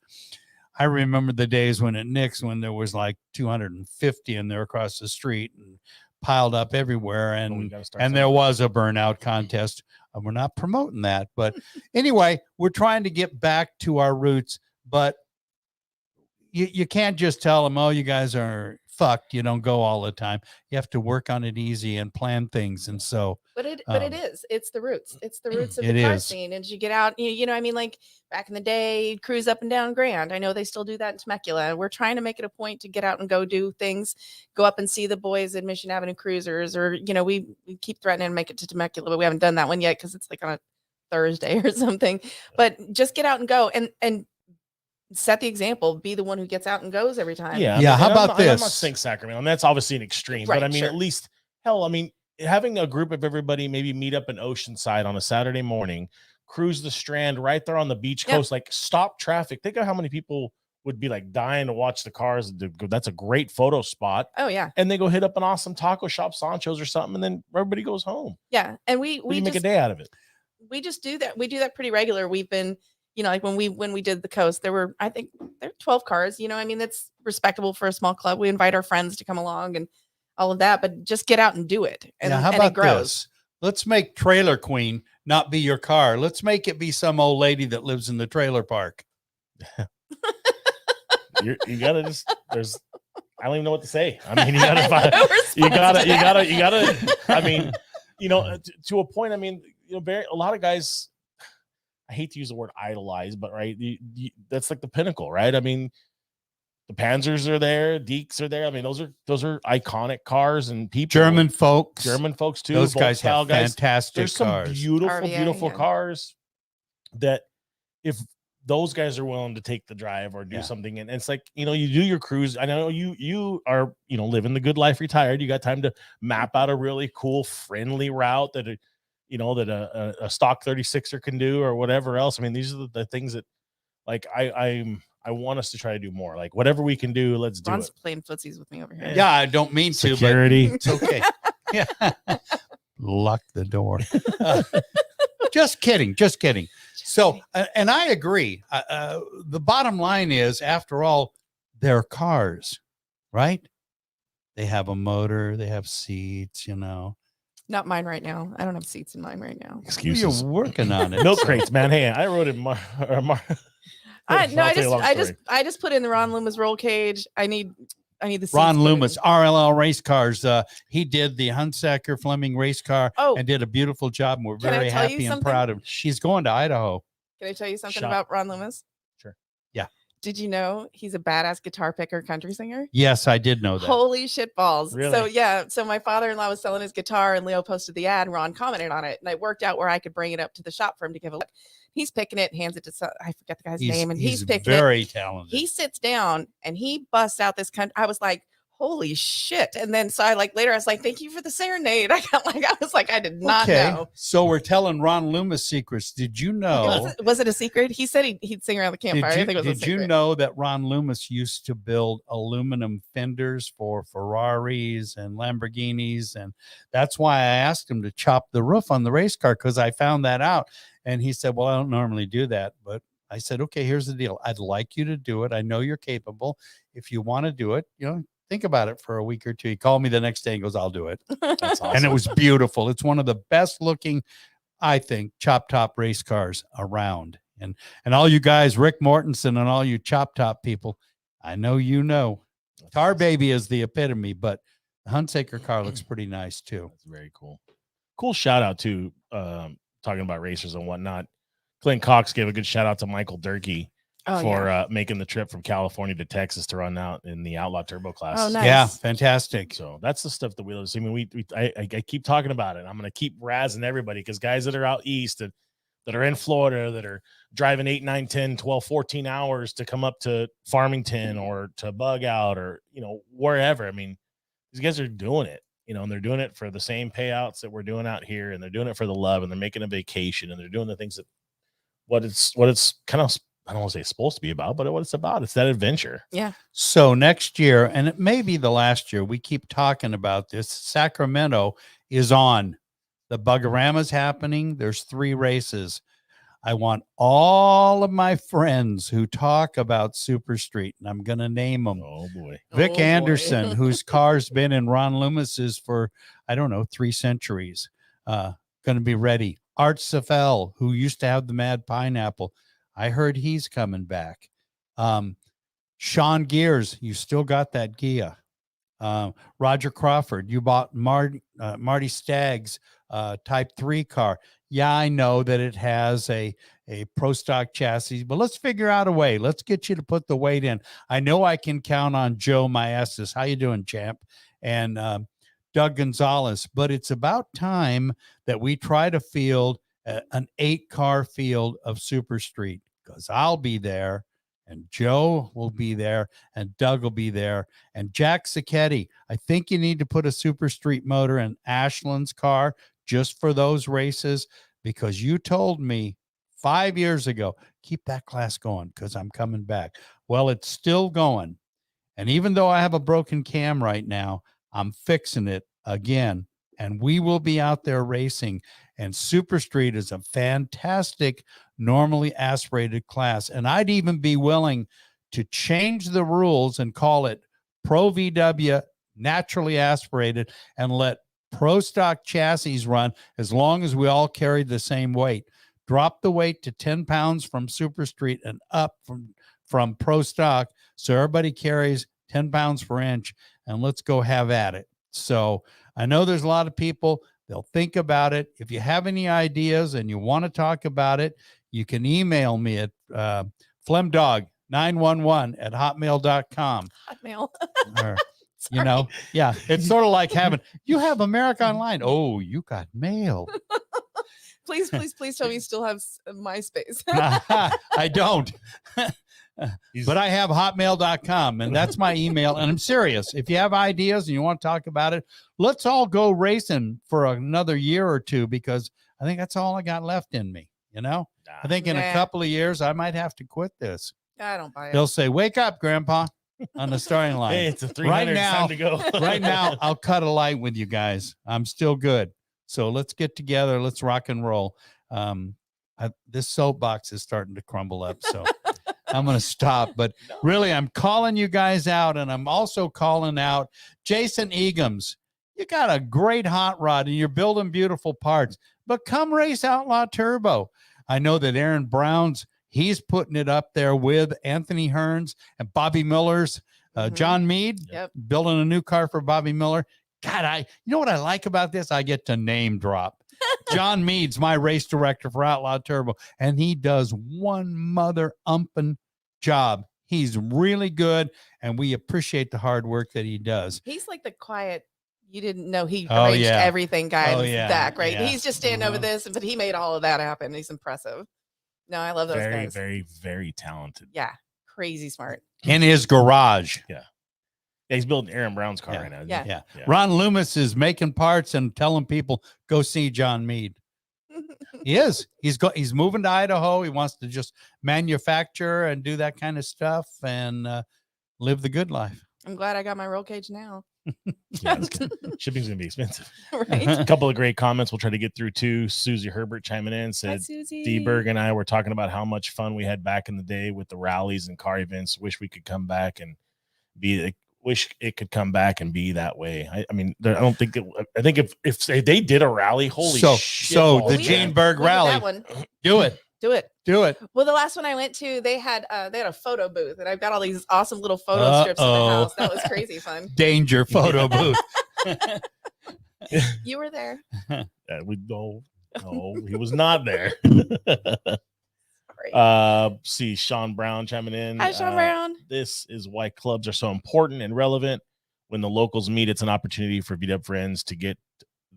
I remember the days when at Nick's, when there was like 250 in there across the street and piled up everywhere, and there was a burnout contest. We're not promoting that, but anyway, we're trying to get back to our roots. But you can't just tell them, oh, you guys are fucked, you don't go all the time. You have to work on it easy and plan things. And so but it is, it's the roots of the car scene. And you get out, you know, I mean, like back in the day, cruise up and down Grand. I know they still do that in Temecula. We're trying to make it a point to get out and go do things, go up and see the boys at Mission Avenue Cruisers, or, you know, we keep threatening to make it to Temecula, but we haven't done that one yet because it's like on a Thursday or something. But just get out and go and set the example, be the one who gets out and goes every time. Yeah. How about this? I'm not saying Sacramento, and that's obviously an extreme, but I mean, at least, hell, I mean, having a group of everybody maybe meet up in Oceanside on a Saturday morning, cruise the Strand right there on the beach coast, like stop traffic. Think of how many people would be like dying to watch the cars. That's a great photo spot. Oh yeah. And they go hit up an awesome taco shop, Sancho's or something, and then everybody goes home. Yeah. And we make a day out of it. We just do that. We do that pretty regular. We've been, you know, like when we did the coast, there were 12 cars, you know, I mean, that's respectable for a small club. We invite our friends to come along and all of that, but just get out and do it. And how about it grows. This? Let's make Trailer Queen not be your car. Let's make it be some old lady that lives in the trailer park. you gotta just, I don't even know what to say. I mean, you gotta, I mean, you know, to a point, I mean, you know, a lot of guys, I hate to use the word idolize, but right, that's like the pinnacle, right? I mean, the Panzers are there, Deeks are there. I mean, those are iconic cars and people. German folks too. Those guys have fantastic There's some cars. Beautiful cars that if those guys are willing to take the drive or do something, and it's like, you know, you do your cruise. I know you are, you know, living the good life retired. You got time to map out a really cool, friendly route that you know, that a stock 36er can do or whatever else. I mean, these are the things that, like, I want us to try to do more. Like, whatever we can do, let's do Ron's it. playing footsies with me over here. Yeah, I don't mean Security. to, but it's okay. Yeah. Lock the door. Just kidding. So, and I agree. The bottom line is, after all, they're cars, right? They have a motor, they have seats, you know. Not mine right now. I don't have seats in mine right now. Excuses. You're working on it. Milk crates, man. Hey, I wrote it. I just put in the Ron Loomis roll cage. I need I mean, the Ron seats Loomis, pretty. RLL Race Cars. He did the Hunsaker Fleming race car Oh, and did a beautiful job. And we're can I very tell you happy and something? proud of him. She's going to Idaho. Can I tell you something Shop. about Ron Loomis? Sure. Yeah. Did you know he's a badass guitar picker, country singer? Yes, I did know that. Holy shit balls. Really? So yeah, so my father-in-law was selling his guitar and Leo posted the ad and Ron commented on it. And I worked out where I could bring it up to the shop for him to give a look. He's picking it, hands it to I forget the guy's name, and he's picking it. Very talented. He sits down and he busts out this country. I was like, holy shit. And then so I later I was like, thank you for the serenade. I was like, I did not know. So we're telling Ron Loomis secrets. Did you know? Was it a secret? He said he'd sing around the campfire. I think it was a Did secret. you know that Ron Loomis used to build aluminum fenders for Ferraris and Lamborghinis? And that's why I asked him to chop the roof on the race car, because I found that out. And he said, well, I don't normally do that. But I said, okay, here's the deal. I'd like you to do it. I know you're capable. If you want to do it, think about it for a week or two. He called me the next day and goes, I'll do it. That's awesome. And it was beautiful. It's one of the best looking, I think, chop top race cars around. And all you guys, Rick Mortensen and all you chop top people, I know Tar Baby is the epitome, but the Hunsaker car looks pretty nice too. That's very cool. Cool shout out to talking about racers and whatnot. Clint Cox gave a good shout out to Michael Durkee for making the trip from California to Texas to run out in the Outlaw Turbo class. Oh, nice. Yeah, fantastic. So that's the stuff that we love. I mean, I keep talking about it. I'm going to keep razzing everybody, because guys that are out east that are in Florida, that are driving 8, 9, 10, 12, 14 hours to come up to Farmington or to Bug Out or, wherever. I mean, these guys are doing it, and they're doing it for the same payouts that we're doing out here, and they're doing it for the love, and they're making a vacation, and they're doing the things that what it's kind of, I don't want to say it's supposed to be about, but what it's about. It's that adventure. Yeah. So next year, and it may be the last year, we keep talking about this. Sacramento is on. The Bugorama's happening. There's 3 races. I want all of my friends who talk about Super Street, and I'm going to name them. Oh, boy. Vic Oh, boy. Anderson, whose car's been in Ron Loomis's for, 3 centuries, going to be ready. Art Safel, who used to have the Mad Pineapple. I heard he's coming back. Sean Gears, you still got that Gia. Roger Crawford, you bought Marty Stagg's Type 3 car. Yeah, I know that it has a Pro Stock chassis, but let's figure out a way. Let's get you to put the weight in. I know I can count on Joe Maestas. How you doing, champ? And Doug Gonzalez. But it's about time that we try to field an 8-car field of Super Street, because I'll be there, and Joe will be there, and Doug will be there, and Jack Sacchetti. I think you need to put a Super Street motor in Ashland's car just for those races, because you told me 5 years ago, keep that class going because I'm coming back. Well, it's still going. And even though I have a broken cam right now, I'm fixing it again. And we will be out there racing. And Super Street is a fantastic, normally aspirated class. And I'd even be willing to change the rules and call it Pro VW naturally aspirated and let Pro Stock chassis run as long as we all carry the same weight. Drop the weight to 10 pounds from Super Street and up from Pro Stock, so everybody carries 10 pounds per inch, and let's go have at it. So I know there's a lot of people, they'll think about it. If you have any ideas and you want to talk about it, you can email me at flemdog911@hotmail.com. Hotmail. Or, yeah, it's sort of like having, you have America Online. Oh, you got mail. Please tell me you still have MySpace. I don't. But I have hotmail.com, and that's my email. And I'm serious. If you have ideas and you want to talk about it, let's all go racing for another year or two, because I think that's all I got left in me. I think in a couple of years, I might have to quit this. I don't buy it. They'll say, wake up, Grandpa, on the starting line. Hey, it's a 300. It's time to go. Right now, I'll cut a light with you guys. I'm still good. So let's get together. Let's rock and roll. This soapbox is starting to crumble up. So I'm going to stop. But really, I'm calling you guys out. And I'm also calling out Jason Eagums. You got a great hot rod and you're building beautiful parts. But come race Outlaw Turbo. I know that Aaron Brown's, he's putting it up there with Anthony Hearns and Bobby Miller's Mhm. John Mead, Yep. building a new car for Bobby Miller. God, you know what I like about this? I get to name drop. John Mead's my race director for Outlaw Turbo, and he does one mother umping job. He's really good, and we appreciate the hard work that he does. He's like the quiet. You didn't know he Oh, arranged yeah. everything, guy. Oh, in his yeah, back, right? yeah. He's just standing over this, but he made all of that happen. He's impressive. No, I love those Very, guys. very, very talented. Yeah, crazy smart. In his garage. Yeah, he's building Aaron Brown's car Yeah. right now. isn't Yeah. he? Yeah. Yeah. Ron Loomis is making parts and telling people, go see John Mead. He is. He's moving to Idaho. He wants to just manufacture and do that kind of stuff and live the good life. I'm glad I got my roll cage now. Yeah, shipping's gonna be expensive. Right. A couple of great comments we'll try to get through too. Susie Herbert chiming in Hi, said, Susie. D-Berg and I were talking about how much fun we had back in the day with the rallies and car events. Wish we could come back and wish it could come back and be that way. I mean, I don't think I think if they did a rally, holy shit. So balls, the man. Gene Berg We did rally, that one. do it. Do it. Do it. Well, the last one I went to, they had a photo booth, and I've got all these awesome little photo strips in the house. That was crazy fun. Danger photo booth. You were there. No, he was not there. Sorry. See Sean Brown chiming in. Hi, Sean Brown. This is why clubs are so important and relevant. When the locals meet, it's an opportunity for VW friends to get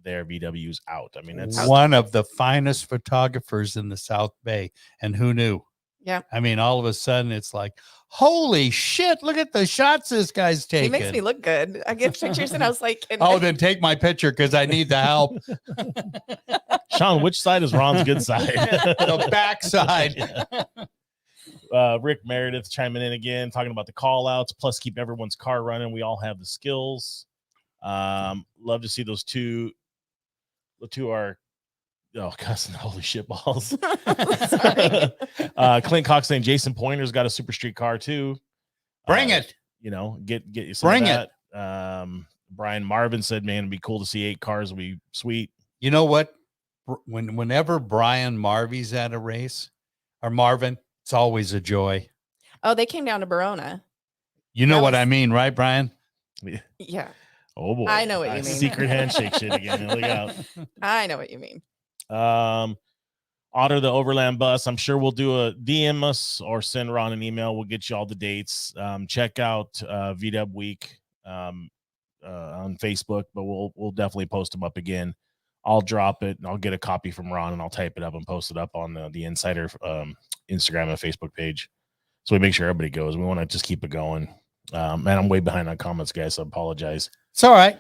their VWs out. I mean, that's one of the finest photographers in the South Bay. And who knew? Yeah. I mean, all of a sudden it's like, holy shit, look at the shots this guy's taking. He makes me look good. I get pictures, and I was like, Oh, then take my picture because I need the help. Sean, which side is Ron's good side? The back side. Rick Meredith chiming in again, talking about the call outs, plus keep everyone's car running. We all have the skills. Love to see those two. The two are cussing holy shit balls. Sorry. Clint Cox saying Jason Pointer's got a super street car too. Bring it. Get you some Bring of that. Brian Marvin said, man, it'd be cool to see 8 cars. Would be sweet. You know what? Whenever Brian Marvy's at a race, or Marvin, it's always a joy. Oh, they came down to Verona. You know That what was- I mean, right, Brian? Yeah, Oh boy. I know what you mean. Secret handshake shit again. Look out. I know what you mean. Otter the Overland Bus. I'm sure we'll do a DM us or send Ron an email. We'll get you all the dates. Check out VW Week on Facebook, but we'll definitely post them up again. I'll drop it and I'll get a copy from Ron and I'll type it up and post it up on the Insider Instagram and Facebook page. So we make sure everybody goes. We want to just keep it going. Man, I'm way behind on comments, guys. So I apologize. It's all right.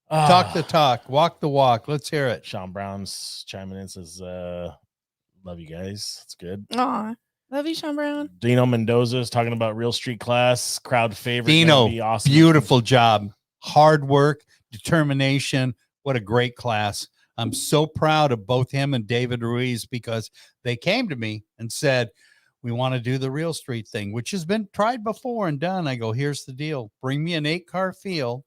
Talk the talk, walk the walk. Let's hear it. Sean Brown's chiming in, says, love you guys. It's good. Aw, love you, Sean Brown. Dino Mendoza is talking about real street class, crowd favorite. Dino, Gonna be awesome. beautiful job. Hard work, determination. What a great class. I'm so proud of both him and David Ruiz because they came to me and said, we want to do the real street thing, which has been tried before and done. I go, here's the deal. Bring me an 8-car field.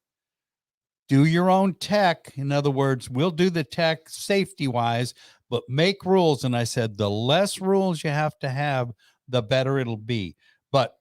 Do your own tech. In other words, we'll do the tech safety wise, but make rules. And I said, the less rules you have to have, the better it'll be. But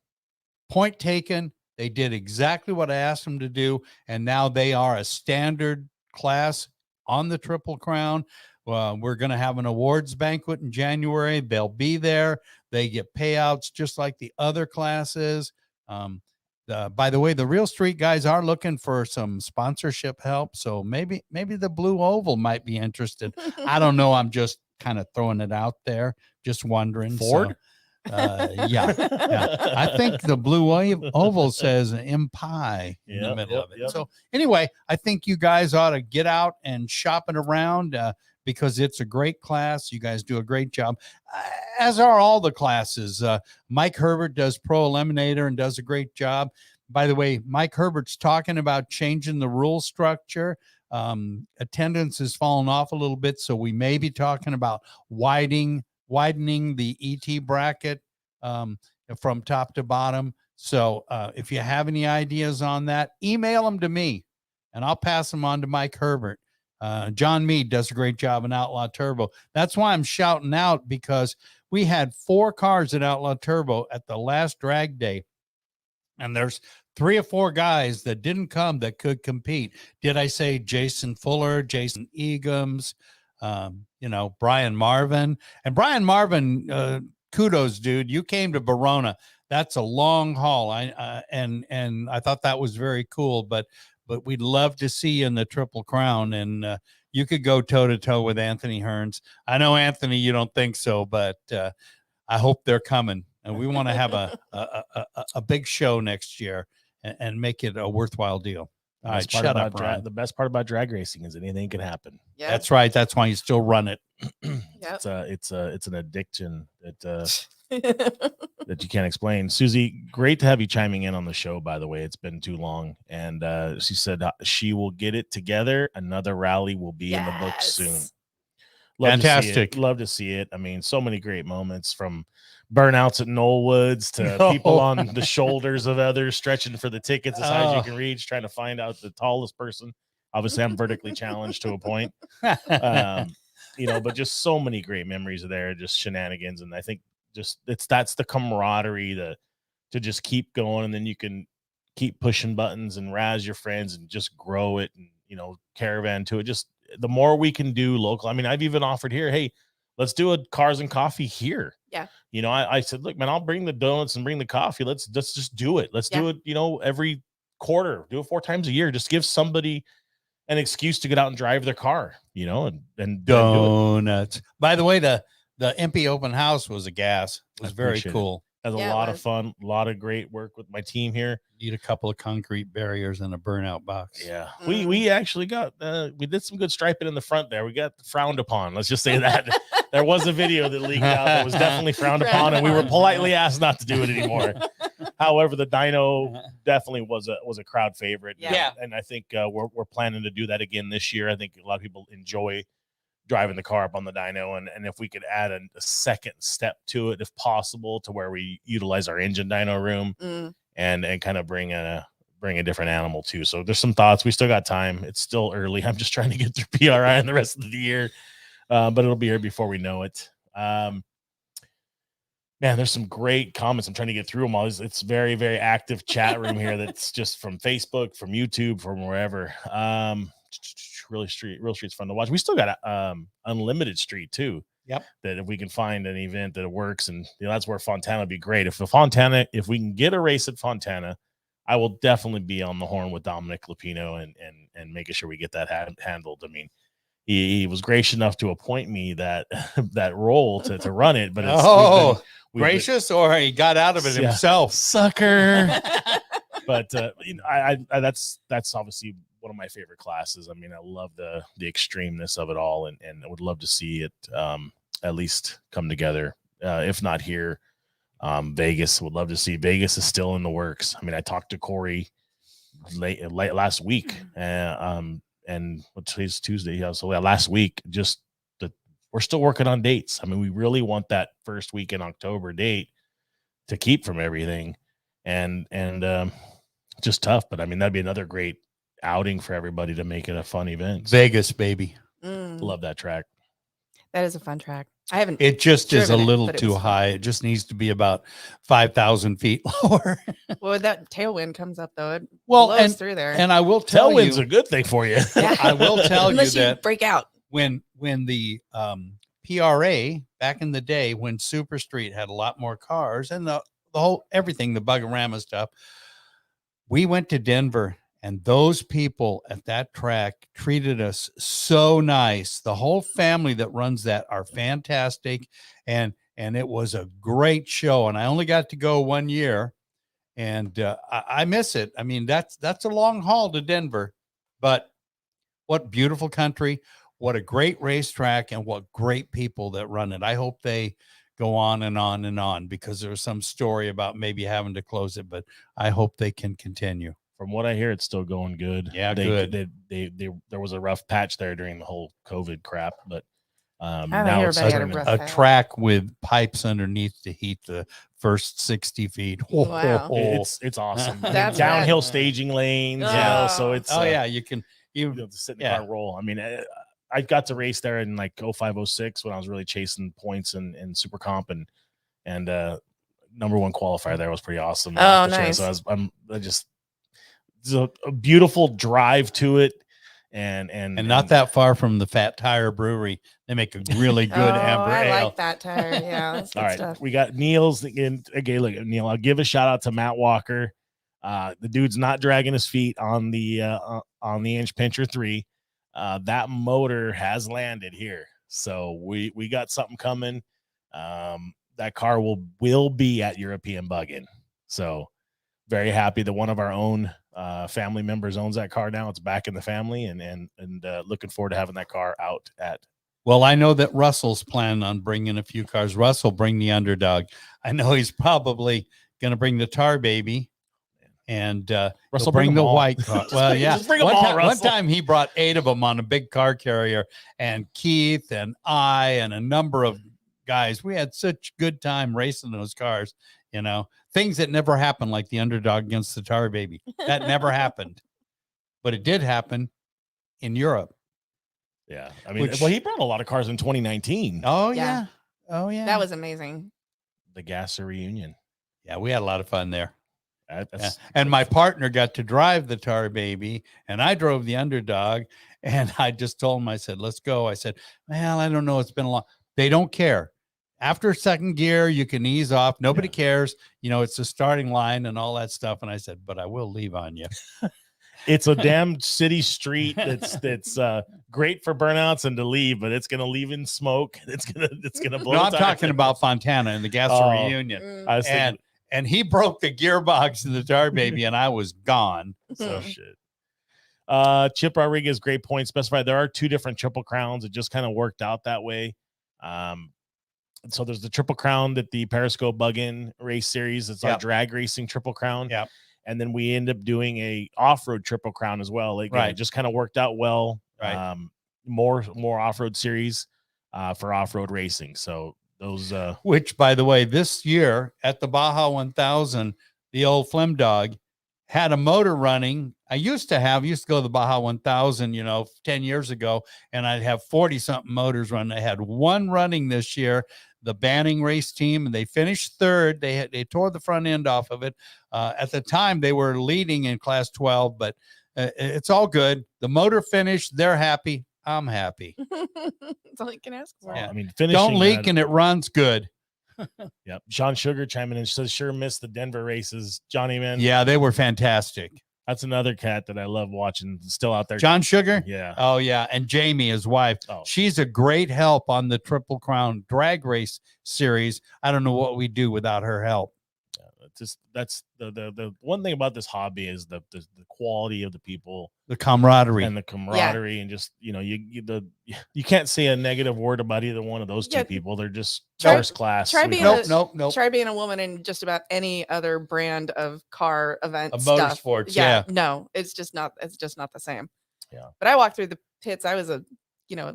point taken, they did exactly what I asked them to do. And now they are a standard class on the Triple Crown. We're going to have an awards banquet in January. They'll be there. They get payouts just like the other classes. By the way, the Real Street guys are looking for some sponsorship help. So maybe the Blue Oval might be interested. I don't know. I'm just kind of throwing it out there. Just wondering. Ford? Yeah. I think the Blue Oval says Impi in the middle of it. Yep. So anyway, I think you guys ought to get out and shop it around because it's a great class. You guys do a great job, as are all the classes. Mike Herbert does Pro Eliminator and does a great job. By the way, Mike Herbert's talking about changing the rule structure. Attendance has fallen off a little bit, so we may be talking about widening the ET bracket from top to bottom. So if you have any ideas on that, email them to me and I'll pass them on to Mike Herbert. John Mead does a great job in Outlaw Turbo. That's why I'm shouting out, because we had 4 cars at Outlaw Turbo at the last drag day. And there's 3 or 4 guys that didn't come that could compete. Did I say Jason Fuller, Jason Eagums, Brian Marvin? And Brian Marvin, kudos, dude. You came to Verona. That's a long haul. And I thought that was very cool, but we'd love to see you in the Triple Crown, and you could go toe to toe with Anthony Hearns. I know, Anthony, you don't think so, but I hope they're coming, and we want to have a big show next year and make it a worthwhtle deal. All right, shut up, Ron. The best part about drag racing is anything can happen. Yeah. That's right. That's why you still run it. Yep. It's an addiction that that you can't explain. Susie, great to have you chiming in on the show, by the way. It's been too long. And she said she will get it together. Another rally will be in the books soon. Fantastic. Love to see it. I mean, so many great moments, from burnouts at Knollwoods to people on the shoulders of others stretching for the tickets as high as you can reach, trying to find out the tallest person. Obviously, I'm vertically challenged to a point. But just so many great memories are there, just shenanigans. And I think that's the camaraderie to just keep going, and then you can keep pushing buttons and razz your friends and just grow it, and caravan to it. Just the more we can do local. I mean, I've even offered here, hey, let's do a cars and coffee here. Yeah. I said, look, man, I'll bring the donuts and bring the coffee. Let's just do it. Let's do it, every quarter, do it 4 times a year. Just give somebody an excuse to get out and drive their car, and donuts. By the way, the MP open house was a gas. It was very cool. It was a lot of fun, a lot of great work with my team here. Need a couple of concrete barriers and a burnout box. Yeah. We actually got we did some good striping in the front there. We got frowned upon. Let's just say that. There was a video that leaked out that was definitely frowned upon, and we were politely asked not to do it anymore. However, the dyno definitely was a crowd favorite. Yeah. And I think we're planning to do that again this year. I think a lot of people enjoy driving the car up on the dyno, and if we could add a second step to it, if possible, to where we utilize our engine dyno room and kind of bring a different animal too. So there's some thoughts. We still got time. It's still early. I'm just trying to get through PRI and the rest of the year, but it'll be here before we know it. Man, there's some great comments. I'm trying to get through them all. It's very, very active chat room here. That's just from Facebook, from YouTube, from wherever. Real Street's fun to watch. We still got Unlimited Street too. Yep. That if we can find an event that works, and that's where Fontana would be great. If we can get a race at Fontana, I will definitely be on the horn with Dominic Lupino and making sure we get that handled. I mean, he was gracious enough to appoint me that role to run it, but it's gracious, or he got out of it himself, sucker. But that's obviously one of my favorite classes. I mean, I love the extremeness of it all, and I would love to see it at least come together. If not here, Vegas, would love to see. Vegas is still in the works. I mean, I talked to Corey late last week, and today's Tuesday. Yeah, so last week, we're still working on dates. I mean, we really want that first week in October date to keep from everything, and just tough. But I mean, that'd be another great outing for everybody to make it a fun event. Vegas, baby. Love that track. That is a fun track. I haven't. It just is a little too high. It just needs to be about 5,000 feet lower. Well, that tailwind comes up though. It blows through there. And I will tell tailwind's a good thing for you. Yeah. I will tell Unless you that break out. When the PRA back in the day, when Super Street had a lot more cars and the whole everything, the Bugorama stuff, we went to Denver. And those people at that track treated us so nice. The whole family that runs that are fantastic. And it was a great show. And I only got to go 1 year, and I miss it. I mean, that's a long haul to Denver, but what beautiful country, what a great racetrack, and what great people that run it. I hope they go on and on and on, because there's some story about maybe having to close it, but I hope they can continue. From what I hear, it's still going good. Yeah, good. There was a rough patch there during the whole COVID crap, but now it's a track with pipes underneath to heat the first 60 feet. Wow. It's awesome. That's downhill rad. staging lanes, so it's you can sit in the car and roll. I mean, I got to race there in like 05-06 when I was really chasing points in Super Comp, and number one qualifier there was pretty awesome. Oh, nice. So it's a beautiful drive to it, and not that far from the Fat Tire Brewery. They make a really good amber I ale. like that tire. Yeah, that's good all right, stuff. we got Neil's again. Okay, look, Neil, I'll give a shout out to Matt Walker. The dude's not dragging his feet on the Inch Pincher 3. That motor has landed here, so we got something coming. That car will be at European Bug-In. So very happy that one of our own family members owns that car now. It's back in the family, and looking forward to having that car out at. Well, I know that Russell's planning on bringing a few cars. Russell bring the Underdog. I know he's probably going to bring the Tar Baby, and Russell bring the all. white car. Well, yeah. Just bring them all, one Russell. time he brought 8 of them on a big car carrier, and Keith and I and a number of guys. We had such good time racing those cars. You know, things that never happened, like the Underdog against the Tar Baby. That never happened, but it did happen in Europe. Yeah, I mean, well, he brought a lot of cars in 2019. Oh Yeah. Oh yeah. That was amazing. The Gasser reunion. Yeah, we had a lot of fun there. That's, And my partner got to drive the Tar Baby, and I drove the Underdog. And I just told him, I said, let's go. I said, well, I don't know. It's been a long. They don't care. After second gear, you can ease off. Nobody cares. You know, it's the starting line and all that stuff. And I said, but I will leave on you. it's a damn city street that's great for burnouts and to leave, but it's gonna leave in smoke. It's gonna blow. No, I'm talking about Fontana and the Gasser reunion. I was thinking, And he broke the gearbox in the Tar Baby, and I was gone. so shit. Chip Rodriguez, great point. Specified there are 2 different Triple Crowns. It just kind of worked out that way. So there's the Triple Crown that the Periscope Bug-In race series. It's our drag racing Triple Crown. Yeah. And then we end up doing a off-road Triple Crown as well. Like, it just kind of worked out well. Right. More off-road series for off-road racing. So those which, by the way, this year at the Baja 1000, the old Fleming dog had a motor running. I used to go to the Baja 1000, 10 years ago, and I'd have 40 something motors running. I had one running this year, the Banning race team, and they finished 3rd. They tore the front end off of it. At the time they were leading in class 12, but it's all good. The motor finished. They're happy. I'm happy. That's all you can ask for. Yeah. I mean, don't leak and it runs good. Yep. Sean Sugar chiming in says, sure missed the Denver races. Johnny, man. Yeah, they were fantastic. That's another cat that I love watching. Still out there. John Sugar? Yeah. Oh, yeah. And Jamie, his wife. Oh. She's a great help on the Triple Crown drag race series. I don't know what we do without her help. That's the one thing about this hobby is the quality of the people, the camaraderie, and and just you can't say a negative word about either one of those 2 people. They're just first class. Try being nope. Try being a woman in just about any other brand of car event of stuff. motorsports. Yeah, no, it's just not the same. Yeah, but I walked through the pits. I was a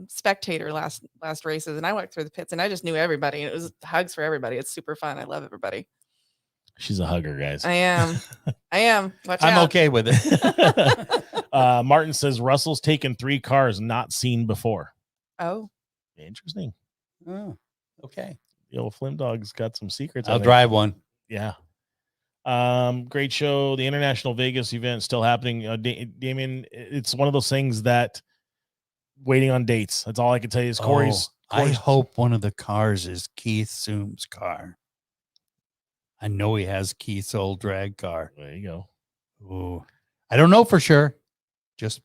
spectator last races, and I walked through the pits, and I just knew everybody, and it was hugs for everybody. It's super fun. I love everybody. She's a hugger, guys. I am. Watch I'm out. okay with it. Martin says Russell's taken 3 cars not seen before. Oh, interesting. Oh, okay. Flim Dog's got some secrets. I'll drive one. Yeah. Great show. The International Vegas event still happening. Damien, it's one of those things that waiting on dates. That's all I can tell you is Corey's. I hope one of the cars is Keith Soom's car. I know he has Keith's old drag car. There you go. Oh, I don't know for sure. Just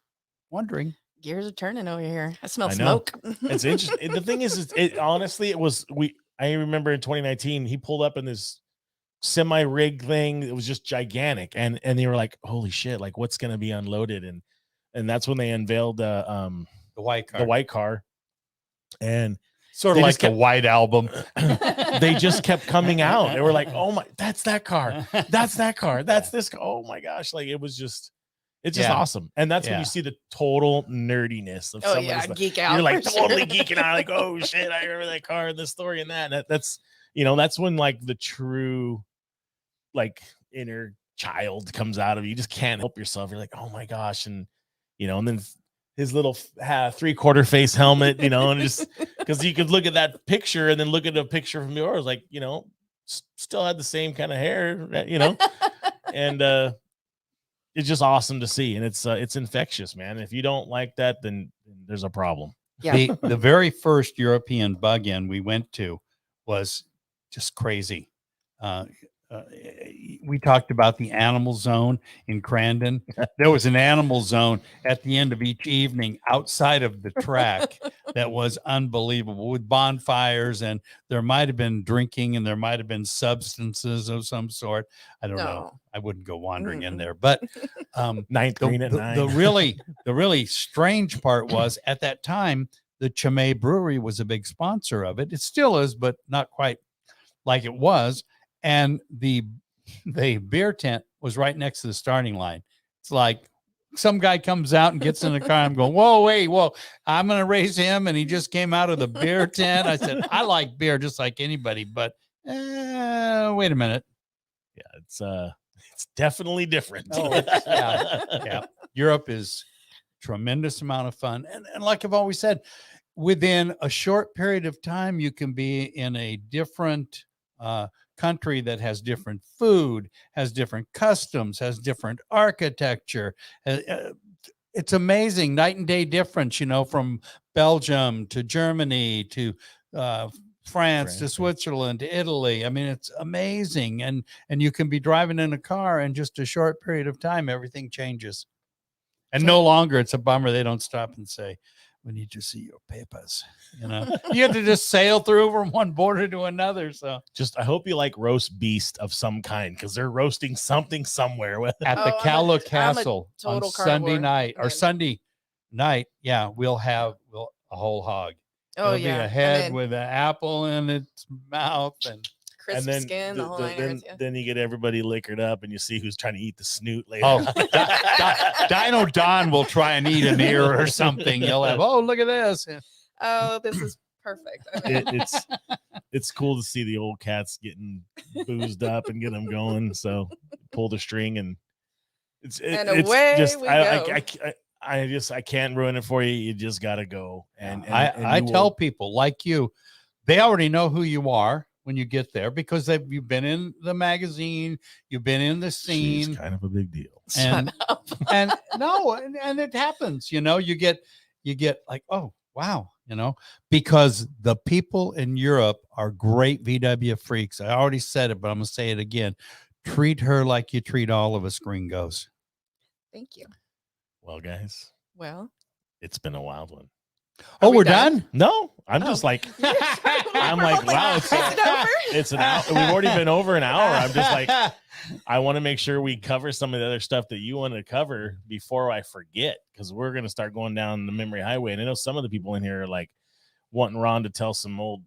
wondering. Gears are turning over here. I smell smoke. It's interesting. The thing is, honestly, I remember in 2019, he pulled up in this semi-rig thing. It was just gigantic. And they were like, holy shit, like what's going to be unloaded? And that's when they unveiled the white car. And sort of like the White Album. They just kept coming out. They were like, oh my, that's that car. That's that car. That's this car. Oh my gosh. Like it's just awesome. And that's when you see the total nerdiness of geek out. You're like totally geeking out. Like, oh shit, I remember that car and this story and that. And that's when like the true like inner child comes out of you. You just can't help yourself. You're like, oh my gosh. And and then his little 3/4 face helmet, and just because you could look at that picture and then look at a picture from yours, like, still had the same kind of hair, and it's just awesome to see, and it's infectious, man. If you don't like that, then there's a problem. Yeah. The very first European bug-in we went to was just crazy. We talked about the animal zone in Crandon. There was an animal zone at the end of each evening outside of the track that was unbelievable, with bonfires, and there might have been drinking and there might have been substances of some sort. I don't know. I wouldn't go wandering in there, but Ninth green at 9. the really strange part was at that time, the Chimay Brewery was a big sponsor of it. It still is, but not quite like it was. And the beer tent was right next to the starting line. It's like some guy comes out and gets in the car. I'm going, whoa, I'm going to race him. And he just came out of the beer tent. I said, I like beer just like anybody, but wait a minute. Yeah, it's definitely different. Yeah. Europe is tremendous amount of fun. And like I've always said, within a short period of time, you can be in a different country that has different food, has different customs, has different architecture. It's amazing, night and day difference, from Belgium to Germany to France to Switzerland to Italy. I mean, it's amazing. And you can be driving in a car in just a short period of time, everything changes. And no longer it's a bummer they don't stop and say, we need to see your papers. You have to just sail through from one border to another. So I hope you like roast beast of some kind, because they're roasting something somewhere with at the Calla Castle on Sunday carnivore. night. Yeah, we'll have a whole hog. Oh, It'll be a head with an apple in its mouth and crisp then skin. The whole then you get everybody liquored up, and you see who's trying to eat the snoot later. Oh, Dino Don will try and eat an ear or something. You'll have, look at this. Oh, this is perfect. It's cool to see the old cats getting boozed up and get them going. So pull the string, and away just we go. I can't ruin it for you. You just gotta go. And I tell people like you, they already know who you are when you get there, because you've been in the magazine, you've been in the scene. She's kind of a big deal. And and it happens, you get like, oh wow, because the people in Europe are great VW freaks. I already said it, but I'm gonna say it again. Treat her like you treat all of us gringos. Thank you. Well, guys, it's been a wild one. Oh, we're done? No, I'm just like, I'm like, wow, it's an hour. We've already been over an hour. I'm just like, I want to make sure we cover some of the other stuff that you want to cover before I forget, because we're going to start going down the memory highway. And I know some of the people in here are like wanting Ron to tell some old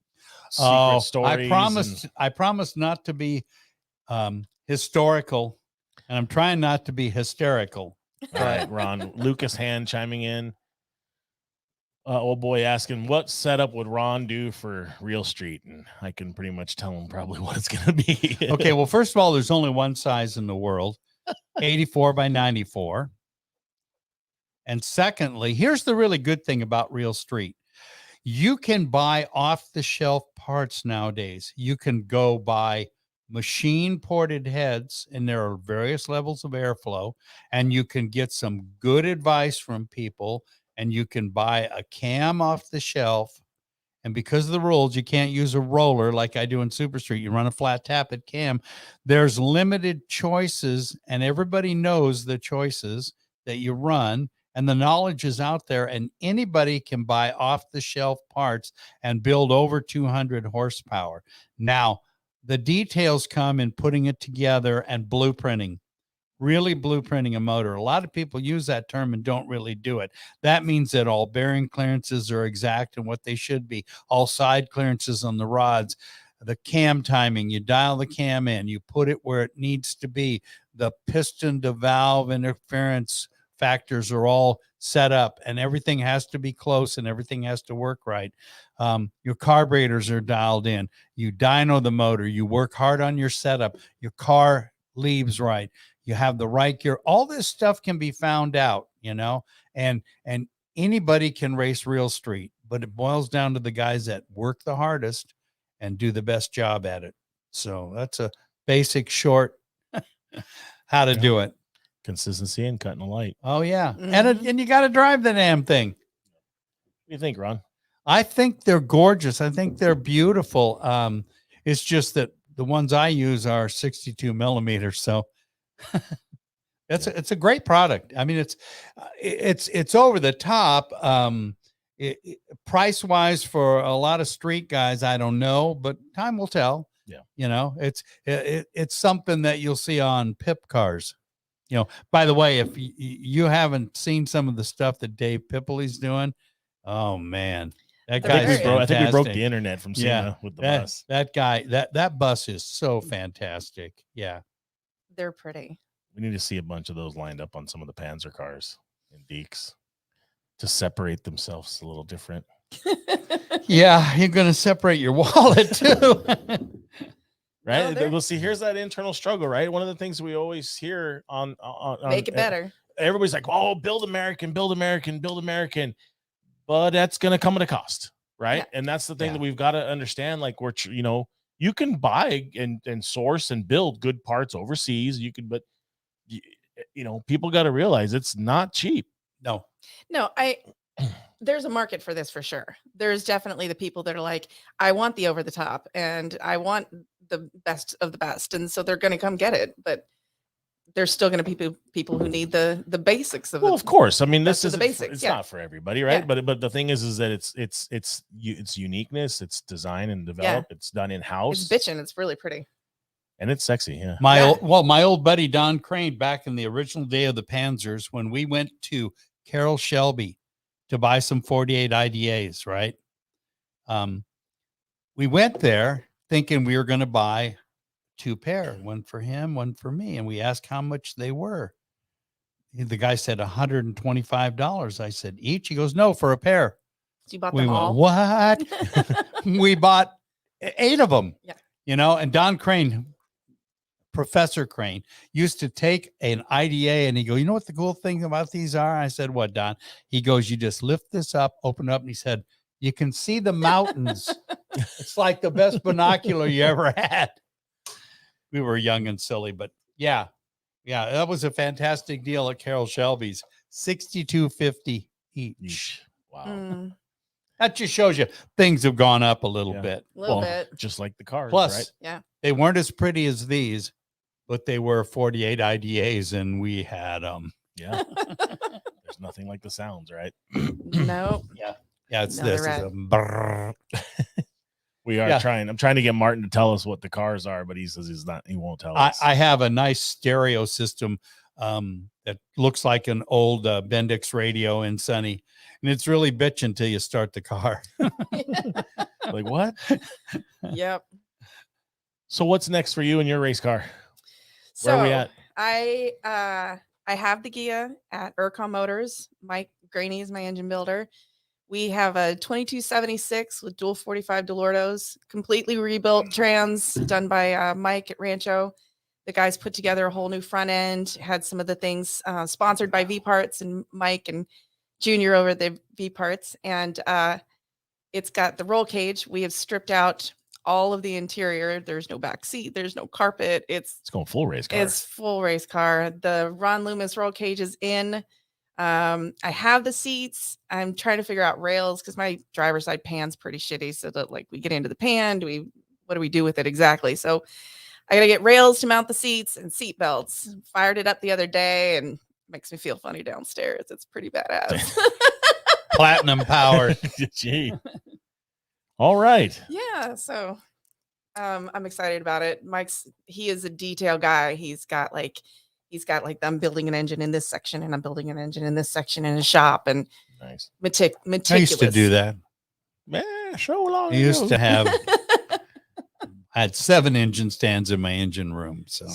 secret stories. I promised not to be historical, and I'm trying not to be hysterical. All right, Ron. Lucas Hand chiming in. Old boy asking, what setup would Ron do for Real Street? And I can pretty much tell him probably what it's going to be. Okay, well, first of all, there's only one size in the world, 84 by 94. And secondly, here's the really good thing about Real Street. You can buy off-the-shelf parts nowadays. You can go buy machine-ported heads, and there are various levels of airflow, and you can get some good advice from people, and you can buy a cam off the shelf. And because of the rules, you can't use a roller like I do in Super Street. You run a flat tap at cam. There's limited choices, and everybody knows the choices that you run, and the knowledge is out there, and anybody can buy off-the-shelf parts and build over 200 horsepower. Now, the details come in putting it together and blueprinting. Really blueprinting a motor. A lot of people use that term and don't really do it. That means that all bearing clearances are exact and what they should be. All side clearances on the rods, the cam timing, you dial the cam in, you put it where it needs to be. The piston to valve interference factors are all set up, and everything has to be close and everything has to work right. Your carburetors are dialed in. You dyno the motor. You work hard on your setup. Your car leaves right. You have the right gear. All this stuff can be found out, and anybody can race Real Street, but it boils down to the guys that work the hardest and do the best job at it. So that's a basic short how to do it. Consistency and cutting the light. Oh yeah, Mhm. and you got to drive the damn thing. What do you think, Ron? I think they're gorgeous. I think they're beautiful. It's just that the ones I use are 62 millimeters. So it's a great product. I mean, it's over the top. Price wise for a lot of street guys, I don't know, but time will tell. Yeah. You know, it's something that you'll see on PIP cars. You know, by the way, if you haven't seen some of the stuff that Dave Pippoli's doing, oh man, that They're guy's very- I think we broke fantastic. the internet from Yeah, Cena with the that, bus. that guy, that bus is so fantastic. Yeah. They're pretty. We need to see a bunch of those lined up on some of the Panzer cars and Deeks to separate themselves a little different. Yeah, you're going to separate your wallet too. Right? they're- Well, see, here's that internal struggle, right? One of the things we always hear on Make it better. Everybody's like, "Oh, build American, build American, build American," but that's going to come at a cost, right? Yeah. And that's the thing Yeah. that we've got to understand. Like, you can buy and source and build good parts overseas. You can, but people got to realize it's not cheap. No. No, there's a market for this for sure. There's definitely the people that are like, I want the over the top and I want the best of the best. And so they're going to come get it. But there's still going to be people who need the basics of Well, it. of course. I mean, this That's is the basics, It's yeah. not for everybody, right? Yeah. But the thing is that it's uniqueness, it's design and develop, it's done in house, It's bitchin'. It's really pretty. and it's sexy. Yeah. Yeah. My old buddy Don Crane, back in the original day of the Panzers, when we went to Carroll Shelby to buy some 48 IDAs, right? We went there thinking we were going to buy 2 pair, one for him, one for me, and we asked how much they were. The guy said $125. I said each. He goes, no, for a pair. So you bought We them went, all. what? We bought 8 of them. Yeah. And Don Crane, Professor Crane, used to take an IDA and he go, you know what the cool thing about these are? I said, what, Don? He goes, you just lift this up, open it up, and he said, you can see the mountains. It's like the best binocular you ever had. We were young and silly, but yeah, that was a fantastic deal at Carroll Shelby's. $62.50 each. Wow. Mm, That just shows you things have gone up a little Yeah. bit. a little Well, bit. just like the cars, Plus, right? Yeah. they weren't as pretty as these, but they were 48 IDAs and we had them. Yeah. There's nothing like the sounds, right? No. Yeah, it's No, this. they're It's red. a brrr. We are Yeah. trying. I'm trying to get Martin to tell us what the cars are, but he says he's not. He won't tell us. I have a nice stereo system that looks like an old Bendix radio in Sunny, and it's really bitch until you start the car. Like what? Yep. So what's next for you in your race car? So Where are we at? I have the Gia at Urcon Motors. Mike Graney is my engine builder. We have a 2276 with dual 45 Delordos, completely rebuilt trans, done by Mike at Rancho. The guys put together a whole new front end, had some of the things sponsored by V Parts and Mike and Junior over the V Parts. And it's got the roll cage. We have stripped out all of the interior. There's no back seat. There's no carpet. It's going full race car. It's full race car. The Ron Loomis roll cage is in. I have the seats. I'm trying to figure out rails because my driver's side pan's pretty shitty. So that like we get into the pan, what do we do with it exactly? So I gotta get rails to mount the seats and seat belts. Fired it up the other day and makes me feel funny downstairs. It's pretty badass. Platinum powered. Gee. All right. Yeah, so I'm excited about it. He is a detail guy. He's got like I'm building an engine in this section and I'm building an engine in this section in his shop and Nice. meticulous. I used to do that. Man, so long. I used ago. to have. I had 7 engine stands in my engine room, so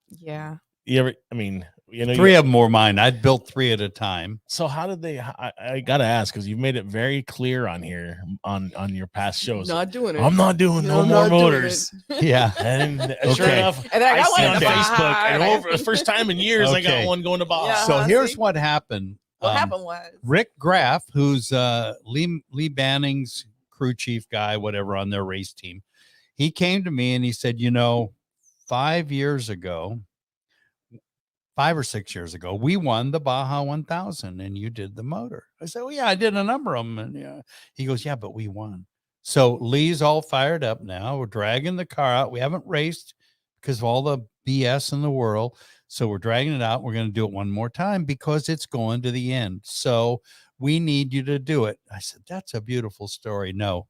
Yeah. You ever? I mean, 3 of them were mine. I'd built 3 at a time. So how did they? I gotta ask because you've made it very clear on here on your past shows. Not doing it. I'm not doing no I'm more not doing motors. it. Yeah. And sure Okay. enough, And then I got see one on in the Facebook, and Baja. over the first time in years, I got Okay. one going to Baja. Yeah. So here's see? what happened. What happened was Rick Graff, who's Lee Banning's crew chief guy, whatever, on their race team, he came to me and he said, 5 years ago, 5 or 6 years ago, we won the Baja 1000 and you did the motor. I said, well, yeah, I did a number of them. And yeah, he goes, yeah, but we won. So Lee's all fired up now. We're dragging the car out. We haven't raced because of all the BS in the world. So we're dragging it out. We're going to do it one more time because it's going to the end. So we need you to do it. I said, that's a beautiful story. No.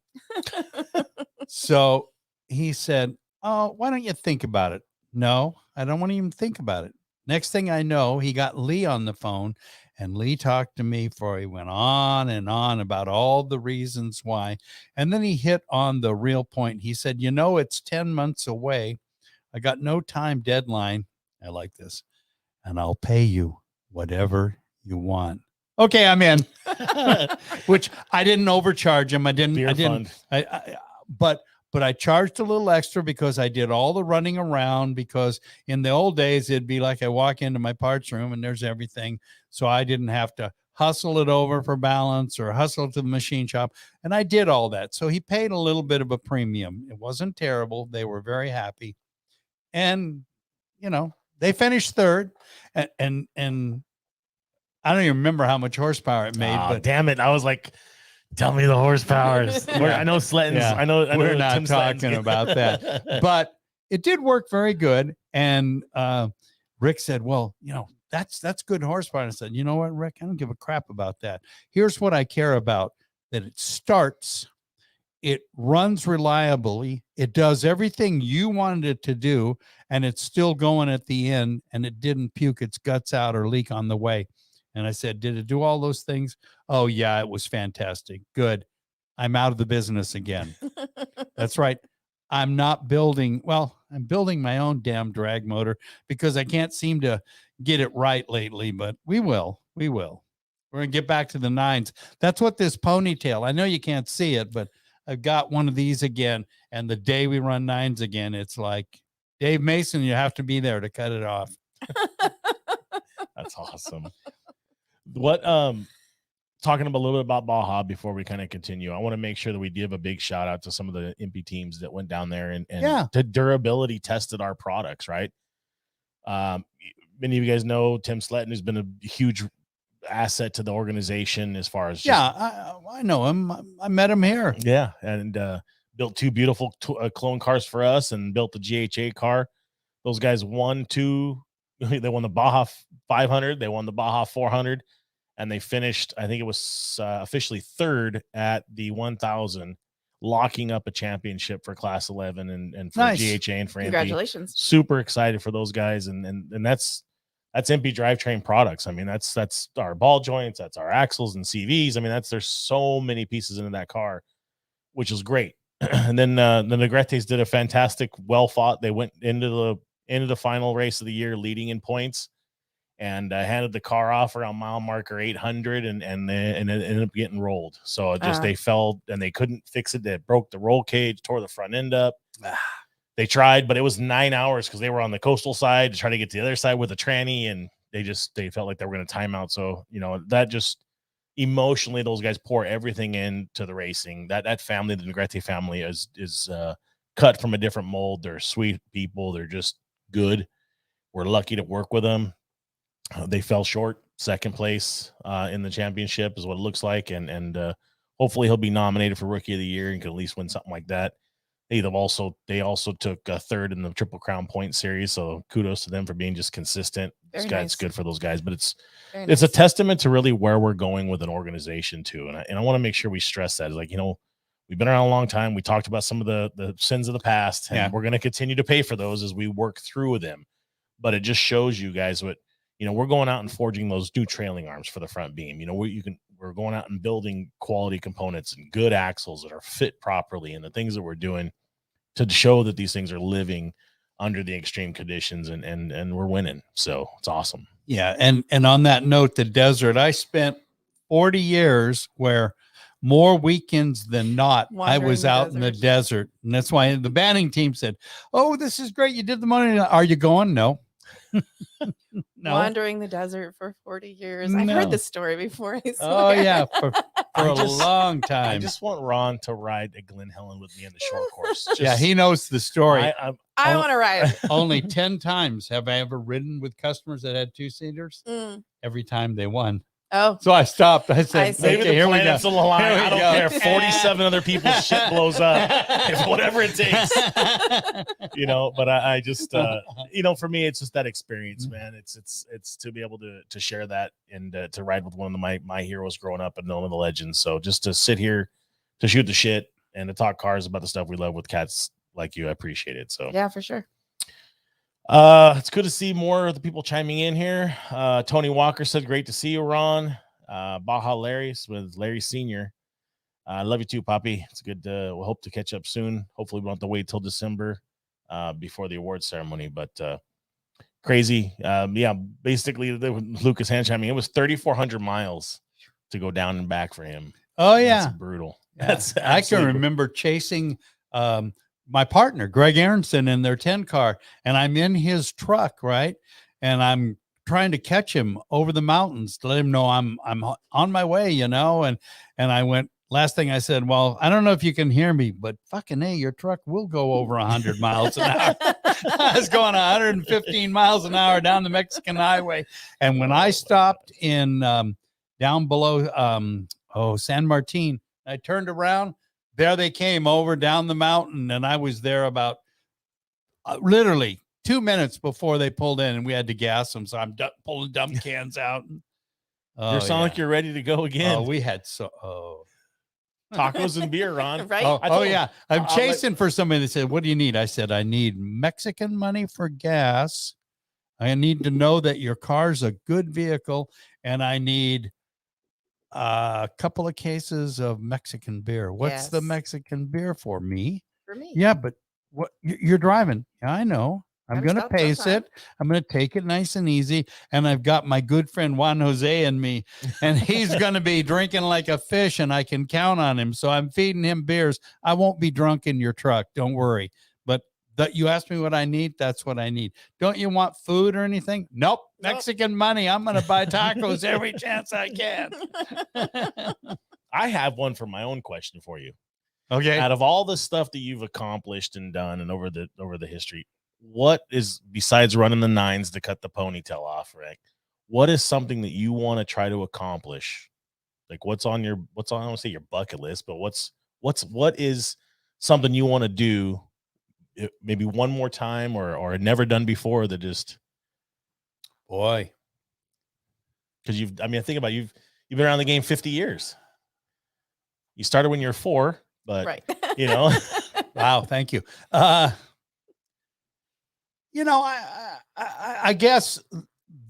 So he said, oh, why don't you think about it? No, I don't want to even think about it. Next thing I know, he got Lee on the phone, and Lee talked to me he went on and on about all the reasons why. And then he hit on the real point. He said, it's 10 months away. I got no time deadline. I like this. And I'll pay you whatever you want. Okay, I'm in. Which I didn't overcharge him. But I charged a little extra because I did all the running around, because in the old days, it'd be like I walk into my parts room and there's everything. So I didn't have to hustle it over for balance or hustle it to the machine shop. And I did all that. So he paid a little bit of a premium. It wasn't terrible. They were very happy. And, they finished third and I don't even remember how much horsepower it made, but damn it. I was like, tell me the horsepower. I know Sletton's. Yeah. I know We're not Tim talking about that, but it did work very good. And Rick said, well, that's good horsepower. And I said, you know what, Rick, I don't give a crap about that. Here's what I care about, that it starts, it runs reliably, it does everything you wanted it to do, and it's still going at the end, and it didn't puke its guts out or leak on the way. And I said, did it do all those things? Oh, yeah, it was fantastic. Good. I'm out of the business again. That's right. I'm building my own damn drag motor because I can't seem to get it right lately, but we will. We're going to get back to the 9s. That's what this ponytail, I know you can't see it, but I've got one of these again. And the day we run 9s again, it's like, Dave Mason, you have to be there to cut it off. That's awesome. What talking a little bit about Baja before we kind of continue, I want to make sure that we give a big shout out to some of the MP teams that went down there and the durability tested our products, right? Many of you guys know Tim Sletton has been a huge asset to the organization as far as I know him. I met him here. Yeah, and built 2 beautiful clone cars for us and built the GHA car. Those guys won 2. They won the Baja 500. They won the Baja 400. And they finished, I think it was officially 3rd at the 1000, locking up a championship for Class 11 and for nice. GHA and for MP. Congratulations. Super excited for those guys. And that's MP drivetrain products. I mean, that's our ball joints, that's our axles and CVs. I mean, there's so many pieces into that car, which is great. And then the Negretes did a fantastic, well fought. They went into the final race of the year leading in points, and handed the car off around mile marker 800 and it ended up getting rolled. So they fell and they couldn't fix it. They broke the roll cage, tore the front end up. They tried, but it was 9 hours because they were on the coastal side to try to get to the other side with a tranny, and they felt like they were going to time out. So, that just emotionally, those guys pour everything into the racing. That family, the Negrete family, is cut from a different mold. They're sweet people. They're just good. We're lucky to work with them. They fell short, 2nd place in the championship is what it looks like. And hopefully he'll be nominated for Rookie of the Year and can at least win something like that. They also took 3rd in the Triple Crown point series. So kudos to them for being just consistent. It's good for those guys, but it's a testament to really where we're going with an organization too. And I want to make sure we stress that. It's like, we've been around a long time. We talked about some of the sins of the past, and we're going to continue to pay for those as we work through them. But it just shows you guys what, we're going out and forging those new trailing arms for the front beam. We're going out and building quality components and good axles that are fit properly, and the things that we're doing to show that these things are living under the extreme conditions, and we're winning. So it's awesome. Yeah. And on that note, the desert, I spent 40 years where more weekends than not, I was out in the desert. And that's why the banding team said, oh, this is great. You did the money. Are you going? No. No. Wandering the desert for 40 years. I've heard this story before. I swear. Oh, yeah. For a long time. I just want Ron to ride at Glen Helen with me in the short course. He knows the story. I want to ride. Only 10 times have I ever ridden with customers that had 2-seaters. Every time they won. Oh, So I stopped. I said, I see. Maybe the here we go. planets align. Here we I don't go. care. 47 other people's shit blows up. It's whatever it takes. But I just for me, it's just that experience, man. It's to be able to share that and to ride with one of my heroes growing up and one of the legends. So just to sit here to shoot the shit and to talk cars about the stuff we love with cats like you, I appreciate it. So yeah, for sure. It's good to see more of the people chiming in here. Tony Walker said, great to see you, Ron. Baja Larry with Larry Sr. I love you too, Poppy. It's good. We'll hope to catch up soon. Hopefully we don't have to wait till December before the award ceremony, but crazy. Basically Lucas Hand chiming, it was 3,400 miles to go down and back for him. Oh yeah. That's brutal. Yeah. That's I can remember chasing my partner, Greg Aronson, in their 10 car, and I'm in his truck, right? And I'm trying to catch him over the mountains to let him know I'm on my way, and I went, last thing I said, well, I don't know if you can hear me, but fucking A, your truck will go over 100 miles an hour. I was going 115 miles an hour down the Mexican highway. And when I stopped in down below San Martin, I turned around, there they came over down the mountain, and I was there about literally 2 minutes before they pulled in, and we had to gas them. So I'm pulling dump cans out. You sound like you're ready to go again. Oh, we had tacos and beer, Ron. Right? Yeah. I'm chasing for somebody that said, what do you need? I said, I need Mexican money for gas. I need to know that your car's a good vehicle, and I need a couple of cases of Mexican beer. What's the Mexican beer for me? For me. Yeah, but what you're driving? Yeah, I know. I'm going to pace it. I'm going to take it nice and easy. And I've got my good friend Juan Jose and me, and he's going to be drinking like a fish, and I can count on him. So I'm feeding him beers. I won't be drunk in your truck. Don't worry. But that you asked me what I need. That's what I need. Don't you want food or anything? Nope. Mexican money. I'm going to buy tacos every chance I can. I have one for my own question for you. Okay. Out of all the stuff that you've accomplished and done and over the history, what is, besides running the nines to cut the ponytail off, Rick, what is something that you want to try to accomplish? Like what's on, I don't want to say your bucket list, but what is something you want to do maybe one more time or never done before that just, boy, because I think about you've been around the game 50 years. You started when you were 4, but right. Wow, thank you. I guess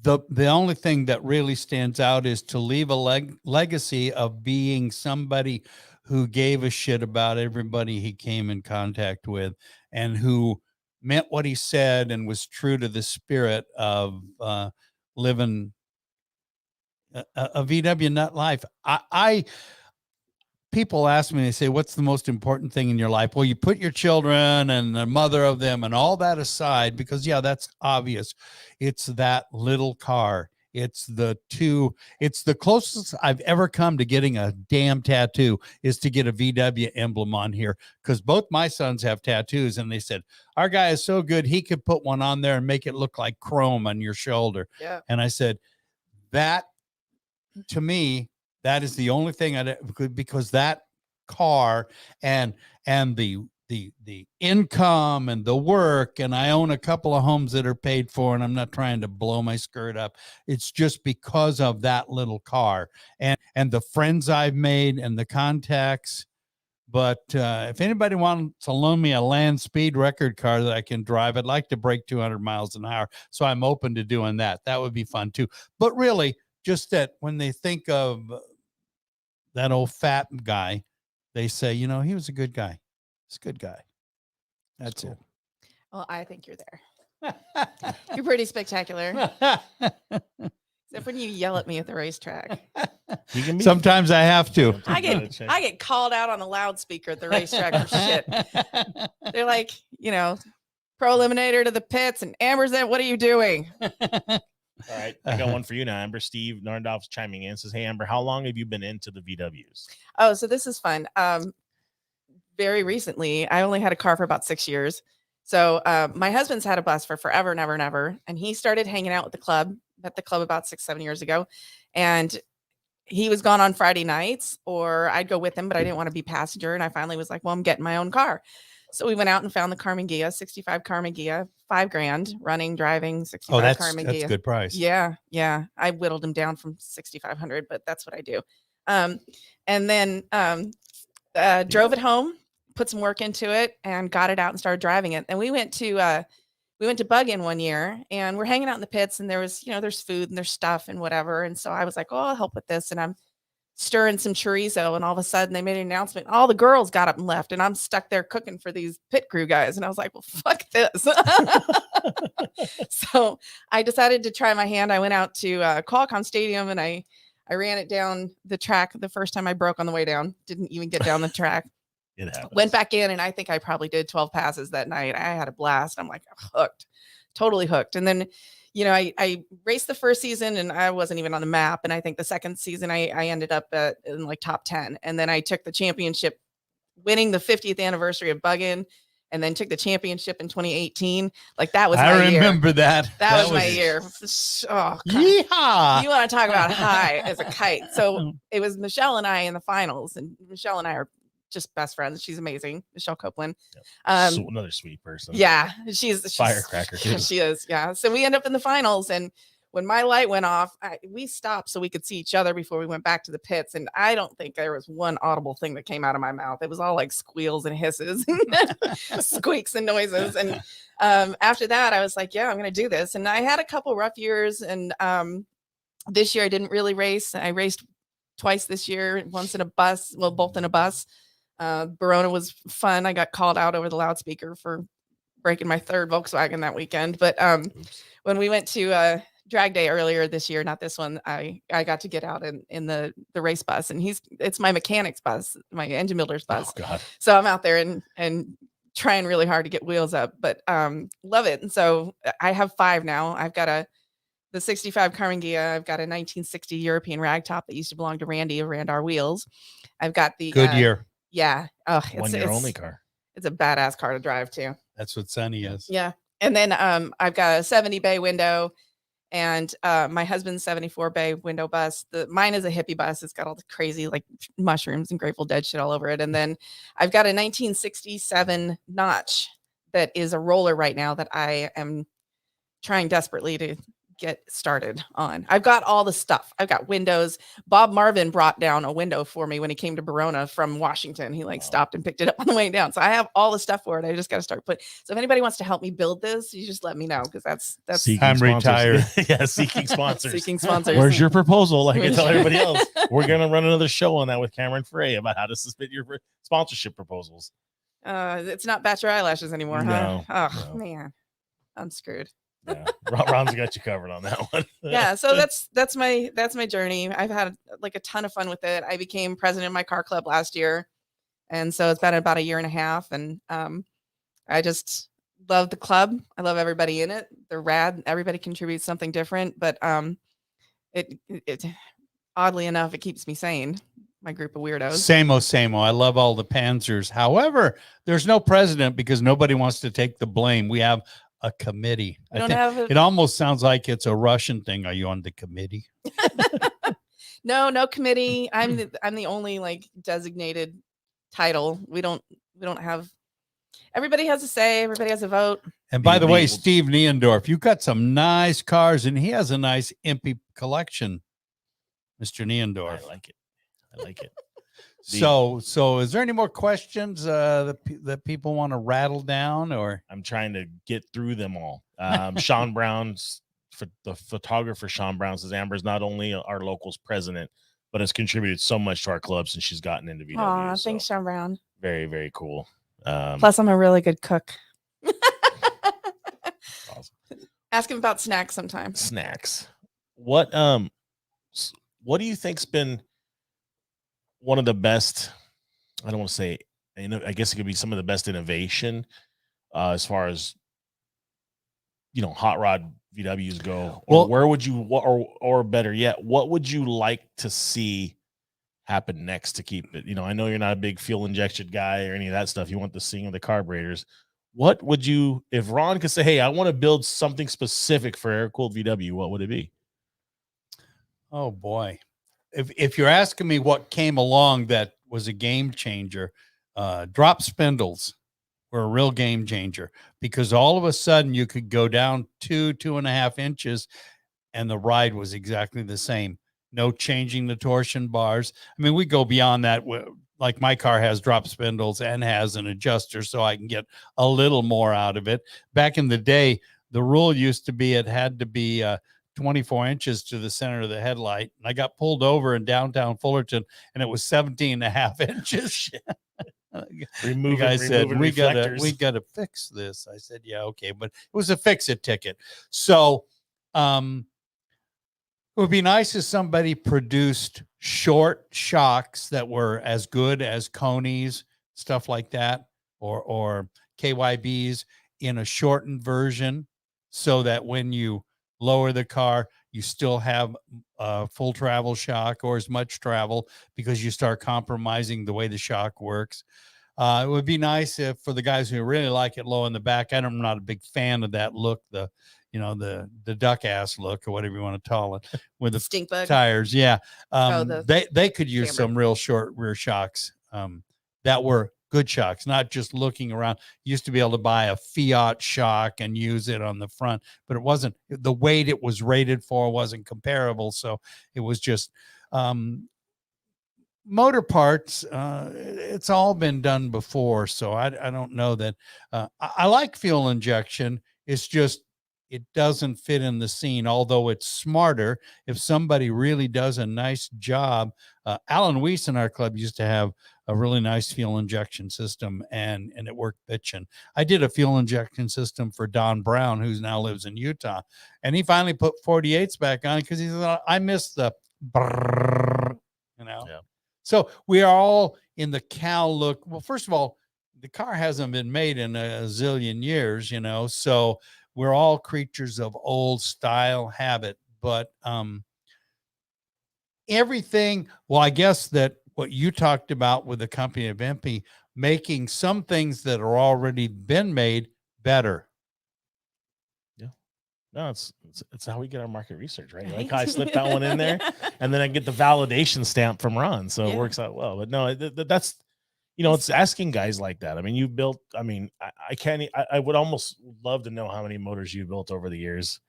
the only thing that really stands out is to leave a legacy of being somebody who gave a shit about everybody he came in contact with, and who meant what he said and was true to the spirit of living a VW nut life. People ask me, they say, what's the most important thing in your life? Well, you put your children and the mother of them and all that aside, because that's obvious. It's that little car. It's the closest I've ever come to getting a damn tattoo is to get a VW emblem on here, because both my sons have tattoos, and they said, our guy is so good, he could put one on there and make it look like chrome on your shoulder. Yeah. And I said, that to me, that is the only thing because that car and the income and the work, and I own a couple of homes that are paid for, and I'm not trying to blow my skirt up. It's just because of that little car and the friends I've made and the contacts. But if anybody wants to loan me a land speed record car that I can drive, I'd like to break 200 miles an hour. So I'm open to doing that. That would be fun too. But really, just that when they think of that old fat guy, they say, he was a good guy. He's a good guy. That's cool. It. Well, I think you're there. You're pretty spectacular. Except when you yell at me at the racetrack. Sometimes I have to. I get called out on the loudspeaker at the racetrack for shit. They're like, pro eliminator to the pits, and Amber's there. What are you doing? All right, I got one for you now, Amber. Steve Narndorf's chiming in, says, hey, Amber, how long have you been into the VWs? Oh, so this is fun. Very recently, I only had a car for about 6 years, So my husband's had a bus for forever and ever and ever. And he started hanging out with the club, at the club about 6-7 years ago. And he was gone on Friday nights, or I'd go with him, but I didn't want to be passenger. And I finally was like, well, I'm getting my own car. So we went out and found the Carmen Ghia, 65 Carmen Ghia, $5,000 running, driving, 65 Oh, Carmen that's Ghia. a good price. Yeah. Yeah. I whittled him down from 6,500, but that's what I do. And then drove it home, put some work into it, and got it out and started driving it. And we went to Bug-In one year, and we're hanging out in the pits, and there was, there's food and there's stuff and whatever. And so I was like, oh, I'll help with this. And I'm stirring some chorizo, and all of a sudden they made an announcement. All the girls got up and left, and I'm stuck there cooking for these pit crew guys. And I was like, well, fuck this. So I decided to try my hand. I went out to Qualcomm Stadium, and I ran it down the track. The first time I broke on the way down, didn't even get down the track. It happens. Went back in, and I think I probably did 12 passes that night. I had a blast. I'm like, hooked, totally hooked. And then, I raced the first season, and I wasn't even on the map. And I think the second season I ended up in like top 10. And then I took the championship, winning the 50th anniversary of Bug-In, and then took the championship in 2018. Like that was my year. I remember that. That was my year. Oh, God. Yeehaw. You want to talk about high as a kite. So it was Michelle and I in the finals, and Michelle and I are just best friends. She's amazing. Michelle Copeland. Yep. So another sweet person. Yeah. She's firecracker too. She is. Yeah. So we end up in the finals, and when my light went off, we stopped so we could see each other before we went back to the pits. And I don't think there was one audible thing that came out of my mouth. It was all like squeals and hisses, squeaks and noises. And after that, I was like, yeah, I'm going to do this. And I had a couple rough years. And this year I didn't really race. I raced twice this year, once in a bus, well, both in a bus. Verona was fun. I got called out over the loudspeaker for breaking my third Volkswagen that weekend. But when we went to drag day earlier this year, not this one, I got to get out in the race bus, and it's my mechanic's bus, my engine builder's bus. Oh, God. So I'm out there and trying really hard to get wheels up, but love it. And so I have 5 now. I've got the 65 Carmen Ghia. I've got a 1960 European ragtop that used to belong to Randy of Randar Wheels. I've got the Good year. Yeah. Oh, One year only car. It's a badass car to drive too. That's what Sunny is. Yeah. And then I've got a 70 bay window, and my husband's 74 bay window bus. Mine is a hippie bus. It's got all the crazy like mushrooms and Grateful Dead shit all over it. And then I've got a 1967 Notch that is a roller right now that I am trying desperately to get started on. I've got all the stuff. I've got windows. Bob Marvin brought down a window for me when he came to Verona from Washington. He stopped and picked it up on the way down. So I have all the stuff for it. I just got to start putting. So if anybody wants to help me build this, you just let me know, because that's Seeking I'm sponsors. retired. Yeah, seeking sponsors. Seeking sponsors. Where's your proposal? Like I tell everybody else, we're gonna run another show on that with Cameron Frey about how to submit your sponsorship proposals. It's not Bachelor Eyelashes anymore, huh? No, Oh man, I'm screwed. Yeah, Ron's got you covered on that one. Yeah, so that's my journey. I've had like a ton of fun with it. I became president of my car club last year, and so it's been about a year and a half. And I just love the club. I love everybody in it. They're rad. Everybody contributes something different, but it oddly enough, it keeps me sane. My group of weirdos. Same-o. I love all the Panzers. However, there's no president because nobody wants to take the blame. We have a committee. It almost sounds like it's a Russian thing. Are you on the committee? No committee. I'm the only like designated title. We don't have. Everybody has a say. Everybody has a vote. And by the way, Steve Neendorf, you got some nice cars, and he has a nice impy collection, Mr. Neendorf. I like it. So is there any more questions that people want to rattle down, or? I'm trying to get through them all. Sean Brown's the photographer. Sean Brown says Amber's not only our locals president, but has contributed so much to our club since she's gotten into VW. Aw, thanks, Sean Brown. Very, very cool. Plus, I'm a really good cook. Awesome. Ask him about snacks sometime. Snacks. What do you think's been one of the best? I don't want to say, I guess it could be some of the best innovation as far as hot rod VWs go. Or where would you, or better yet, what would you like to see happen next to keep it? I know you're not a big fuel injection guy or any of that stuff. You want the seeing of the carburetors. what would you, if Ron could say, hey, I want to build something specific for air-cooled VW, what would it be? Oh boy. If you're asking me what came along that was a game changer, drop spindles were a real game changer, because all of a sudden you could go down 2.5 inches and the ride was exactly the same. No changing the torsion bars. I mean, we go beyond that. Like my car has drop spindles and has an adjuster, so I can get a little more out of it. Back in the day, the rule used to be it had to be 24 inches to the center of the headlight. And I got pulled over in downtown Fullerton and it was 17.5 inches. The guy said, we gotta fix this. I said, yeah, okay. But it was a fix-it ticket. So it would be nice if somebody produced short shocks that were as good as Coney's, stuff like that, or KYBs in a shortened version, so that when you lower the car, you still have full travel shock or as much travel, because you start compromising the way the shock works. It would be nice if, for the guys who really like it low in the back, I'm not a big fan of that look, the duck ass look, or whatever you want to call it, with the stink bug tires. Yeah. They could use camber. some real short rear shocks that were good shocks, not just looking around. You used to be able to buy a Fiat shock and use it on the front, but it wasn't, the weight it was rated for wasn't comparable. So it was just motor parts. It's all been done before. So I don't know that I like fuel injection. It's just, it doesn't fit in the scene, although it's smarter. If somebody really does a nice job, Alan Weiss in our club used to have a really nice fuel injection system, and it worked bitchin'. I did a fuel injection system for Don Brown, who now lives in Utah, and he finally put 48s back on because he said, I missed the brrr, Yeah. So we are all in the Cal look. Well, first of all, the car hasn't been made in a zillion years, so we're all creatures of old style habit. But everything, well, I guess that what you talked about with the company of MP, making some things that are already been made better. Yeah. No, it's how we get our market research, right? Like I slipped that one in there, and then I get the validation stamp from Ron, so it works out well. But no, that's, it's asking guys like that. I mean, you built, I would almost love to know how many motors you built over the years,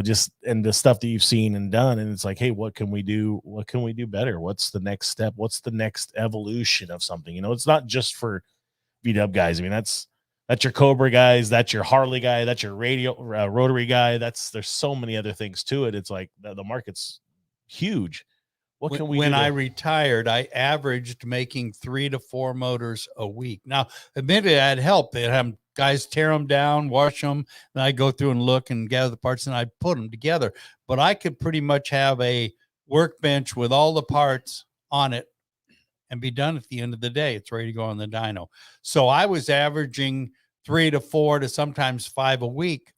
just, and the stuff that you've seen and done. And it's like, hey, what can we do? What can we do better? What's the next step? What's the next evolution of something? It's not just for VW guys. I mean, that's your Cobra guys, that's your Harley guy, that's your rotary guy. There's so many other things to it. It's like the market's huge. What can we do? When I retired, I averaged making 3 to 4 motors a week. Now, admittedly, I had help. They'd have guys tear them down, wash them, and I'd go through and look and gather the parts, and I'd put them together. But I could pretty much have a workbench with all the parts on it and be done at the end of the day. It's ready to go on the dyno. So I was averaging 3 to 4 to sometimes 5 a week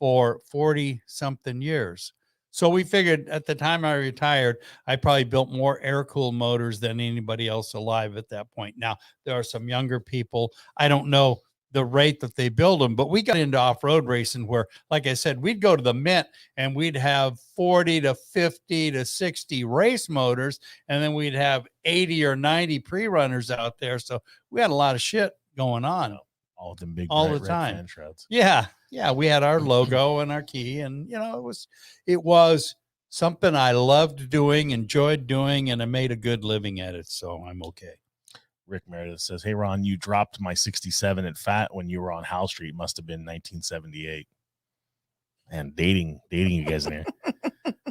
for 40-something years. So we figured at the time I retired, I probably built more air-cooled motors than anybody else alive at that point. Now, there are some younger people. I don't know the rate that they build them, but we got into off-road racing where, like I said, we'd go to the Mint and we'd have 40 to 50 to 60 race motors, and then we'd have 80 or 90 pre-runners out there. So we had a lot of shit going on. All of them big, all the time. Fan shrouds. Yeah. We had our logo and our key, and it was something I loved doing, enjoyed doing, and I made a good living at it. So I'm okay. Rick Meredith says, hey, Ron, you dropped my 67 at Fat when you were on Howe Street. Must have been 1978. And dating you guys in here.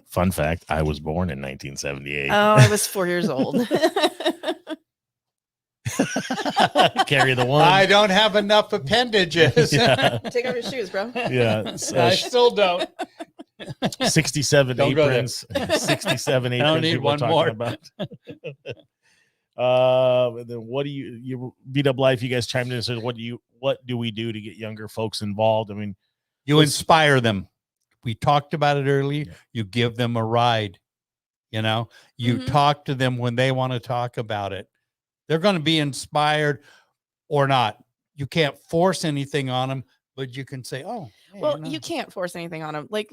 Fun fact, I was born in 1978. Oh, I was 4 years old. Carry the one. I don't have enough appendages. Yeah. Take off your shoes, bro. Yeah. So I still don't. 67 Don't aprons. 67 aprons. I don't need one more. About. Then what do you beat up life? You guys chimed in and said, what do we do to get younger folks involved? I mean, you inspire them. We talked about it earlier. Yeah. You give them a ride. You talk to them when they want to talk about it. They're going to be inspired or not. you can't force anything on them, but you can say, oh, hey, Well, you can't force anything on him. Like,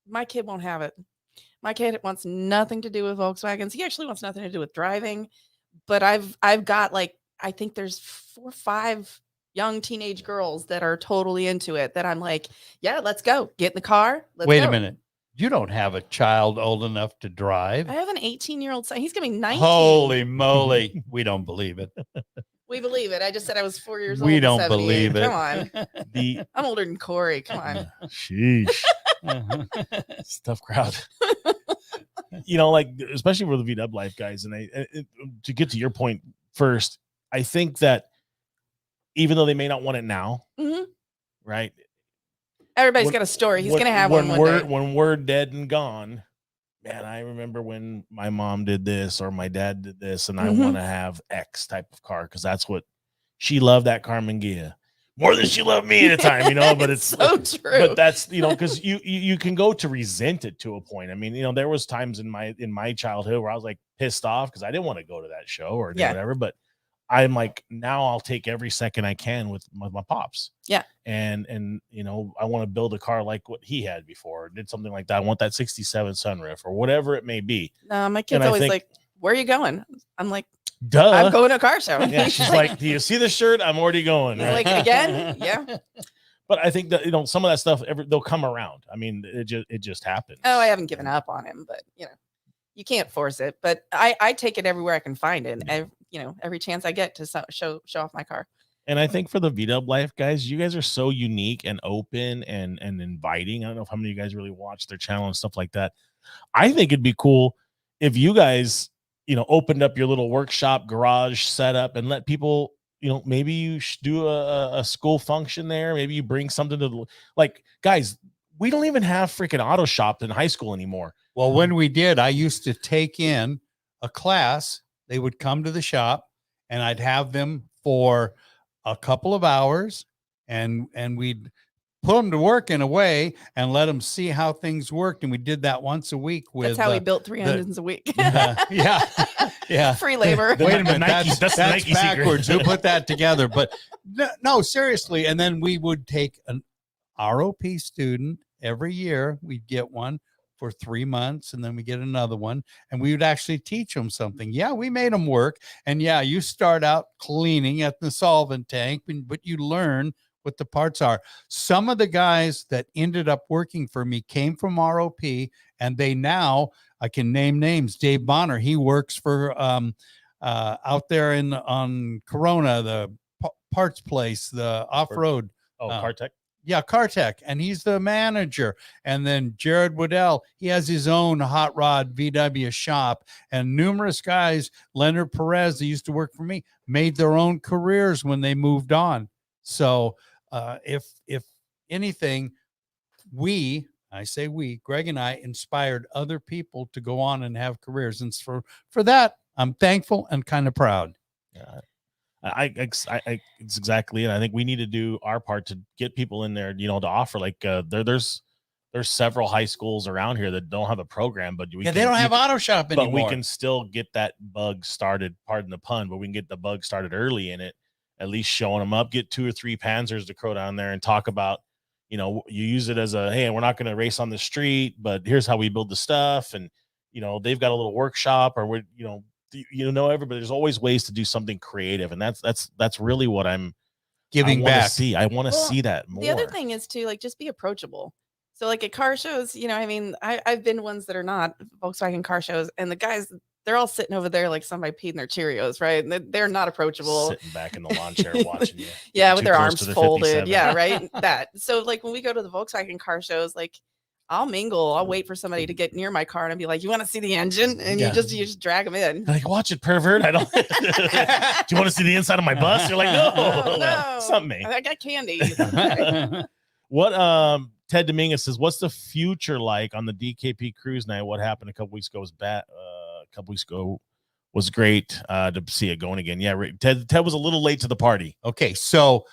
my kid won't have it. My kid wants nothing to do with Volkswagens. He actually wants nothing to do with driving. But I've got like, I think there's 4 or 5 young teenage girls that are totally into it that I'm like, yeah, let's go. Get in the car. Let's Wait go. a minute. You don't have a child old enough to drive. I have an 18-year-old son. He's going to be 19. Holy moly. We don't believe it. We believe it. I just said I was 4 years old. We in don't 78. believe it. Come on. I'm older than Corey. Come on. Sheesh. It's a tough crowd. Like, especially for the VW life guys. And to get to your point first, I think that even though they may not want it now, right? Everybody's got a story. He's going to have one day. When we're dead and gone, man, I remember when my mom did this or my dad did this, and I want to have X type of car because that's what she loved, that Carmen Ghia, more than she loved me at a time, But it's so true. But that's because you can go to resent it to a point. I mean, there was times in my childhood where I was like pissed off because I didn't want to go to that show or do whatever, but I'm like, now I'll take every second I can with my pops. Yeah. And I want to build a car like what he had before, did something like that. I want that 67 sunroof or whatever it may be. No, my kid's always like, where are you going? I'm like, duh. I'm going to a car show. Yeah. She's like, do you see the shirt? I'm already going. Right? Like, again? Yeah. But I think that, some of that stuff, they'll come around. I mean, it just happens. Oh, I haven't given up on him, but you can't force it. But I take it everywhere I can find it. Every chance I get to show off my car. And I think for the VW life guys, you guys are so unique and open and inviting. I don't know if how many of you guys really watch their channel and stuff like that. I think it'd be cool if you guys, opened up your little workshop garage setup and let people, maybe you should do a school function there. Maybe you bring something to guys, we don't even have freaking auto shops in high school anymore. Well, when we did, I used to take in a class. They would come to the shop and I'd have them for a couple of hours and we'd put them to work in a way and let them see how things worked. And we did that once a week. That's how we built 3 engines a week. Yeah. Free labor. Wait a minute. That's backwards. Who put that together? But no, seriously. And then we would take an ROP student every year. We'd get one for 3 months and then we get another one and we would actually teach them something. Yeah, we made them work. And yeah, you start out cleaning at the solvent tank, but you learn what the parts are. Some of the guys that ended up working for me came from ROP and they now, I can name names. Dave Bonner, he works for out there on Corona, the parts place, the off-road. Cartech. Yeah, Cartech, and he's the manager. And then Jared Waddell, he has his own hot rod VW shop. And numerous guys, Leonard Perez, that used to work for me, made their own careers when they moved on. So if anything, I say we, Greg and I, inspired other people to go on and have careers. And for that, I'm thankful and kind of proud. Yeah. It's exactly it. I think we need to do our part to get people in there, to offer there's several high schools around here that don't have a program, but they don't have auto shop anymore. But we can still get that bug started, pardon the pun, but we can get the bug started early in it, at least showing them up, get 2 or 3 Panzers to crow down there and talk about, you use it as hey, we're not going to race on the street, but here's how we build the stuff. And, they've got a little workshop or we're, everybody, there's always ways to do something creative. And that's really what I'm giving back. I want to see that more. The other thing is to just be approachable. So at car shows, I've been ones that are not Volkswagen car shows and the guys, they're all sitting over there like somebody peed in their Cheerios, right? And they're not approachable. Sitting back in the lawn chair watching you. Yeah, with their arms folded. Yeah, right. That. So when we go to the Volkswagen car shows, I'll mingle. I'll wait for somebody to get near my car and I'll be like, "You want to see the engine?" And you just drag them in. Like, watch it, pervert. I don't. Do you want to see the inside of my bus? You're like, no. Something. I got candy. What Ted Dominguez says, what's the future like on the DKP cruise night? What happened a couple weeks ago was great to see it going again. Yeah, Ted was a little late to the party. Okay, so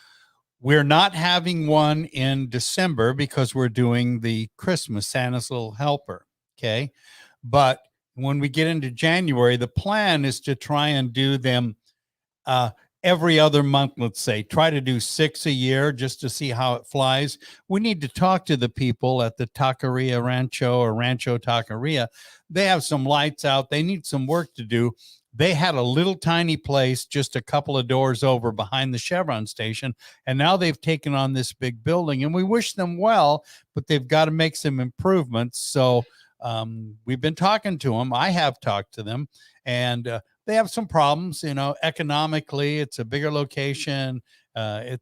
we're not having one in December because we're doing the Christmas Santa's Little Helper. Okay. But when we get into January, the plan is to try and do them every other month, let's say, try to do 6 a year just to see how it flies. We need to talk to the people at the Taqueria Rancho or Rancho Taqueria. They have some lights out. They need some work to do. They had a little tiny place just a couple of doors over behind the Chevron station, and now they've taken on this big building, and we wish them well, but they've got to make some improvements. So we've been talking to them. I have talked to them, and they have some problems, economically. It's a bigger location. I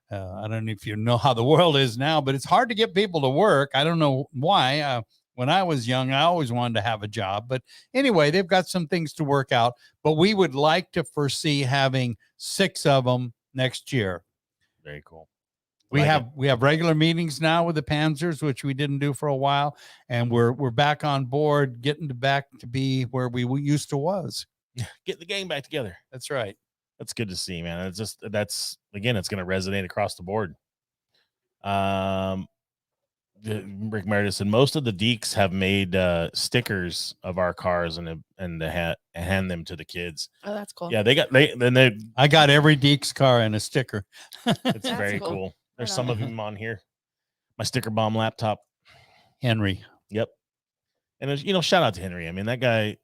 don't know if you know how the world is now, but it's hard to get people to work. I don't know why. When I was young, I always wanted to have a job. But anyway, they've got some things to work out. But we would like to foresee having 6 of them next year. Very cool. We have regular meetings now with the Panzers, which we didn't do for a while, and we're back on board, getting back to be where we used to was. Get the gang back together. That's right. That's good to see, man. It's going to resonate across the board. Rick Meredith said most of the Deeks have made stickers of our cars and hand them to the kids. Oh, that's cool. Yeah, I got every Deeks car and a sticker. It's That's very cool. cool. There's Right some of them on here. My sticker bomb laptop. Henry. Yep. And shout out to Henry. I mean, that guy,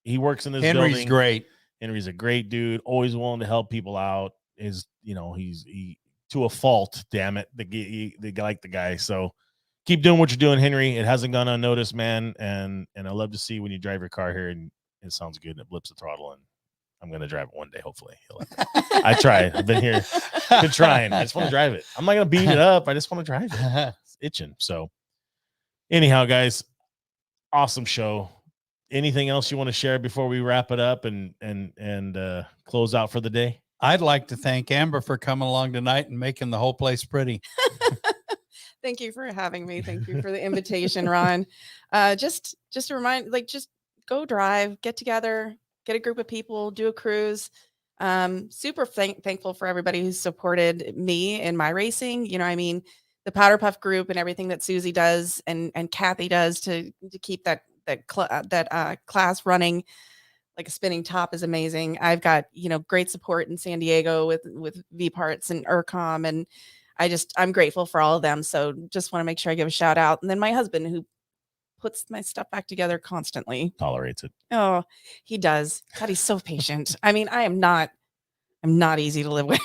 he works in this Henry's building. great. Henry's a great dude, always willing to help people out. He's to a fault, damn it. They like the guy. So keep doing what you're doing, Henry. It hasn't gone unnoticed, man. And I love to see when you drive your car here and it sounds good and it blips the throttle. And I'm going to drive it one day, hopefully. I tried. I've been here, been trying. I just want to drive it. I'm not going to beat it up. I just want to drive it. It's itching. So anyhow, guys, awesome show. Anything else you want to share before we wrap it up and close out for the day? I'd like to thank Amber for coming along tonight and making the whole place pretty. Thank you for having me. Thank you for the invitation, Ron. Just a reminder, just go drive, get together, get a group of people, do a cruise. Super thankful for everybody who supported me in my racing. The Powder Puff group and everything that Susie does and Kathy does to keep that class running like a spinning top is amazing. I've got, great support in San Diego with V Parts and ERCOM, and I'm grateful for all of them. So just want to make sure I give a shout out. And then my husband, who puts my stuff back together constantly. Tolerates it. Oh, he does. God, he's so patient. I mean, I'm not easy to live with,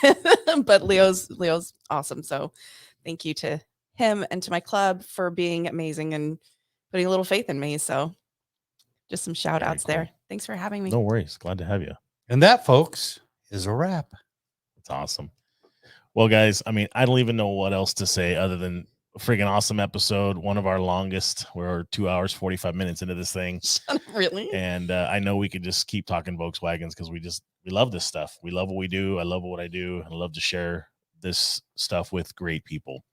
but Leo's awesome. So thank you to him and to my club for being amazing and putting a little faith in me. So just some shout outs there. Thanks for having me. No worries. Glad to have you. And that, folks, is a wrap. It's awesome. Well, guys, I mean, I don't even know what else to say other than a freaking awesome episode. One of our longest. We're 2 hours, 45 minutes into this thing. Really? And I know we could just keep talking Volkswagens because we love this stuff. We love what we do. I love what I do. I love to share this stuff with great people.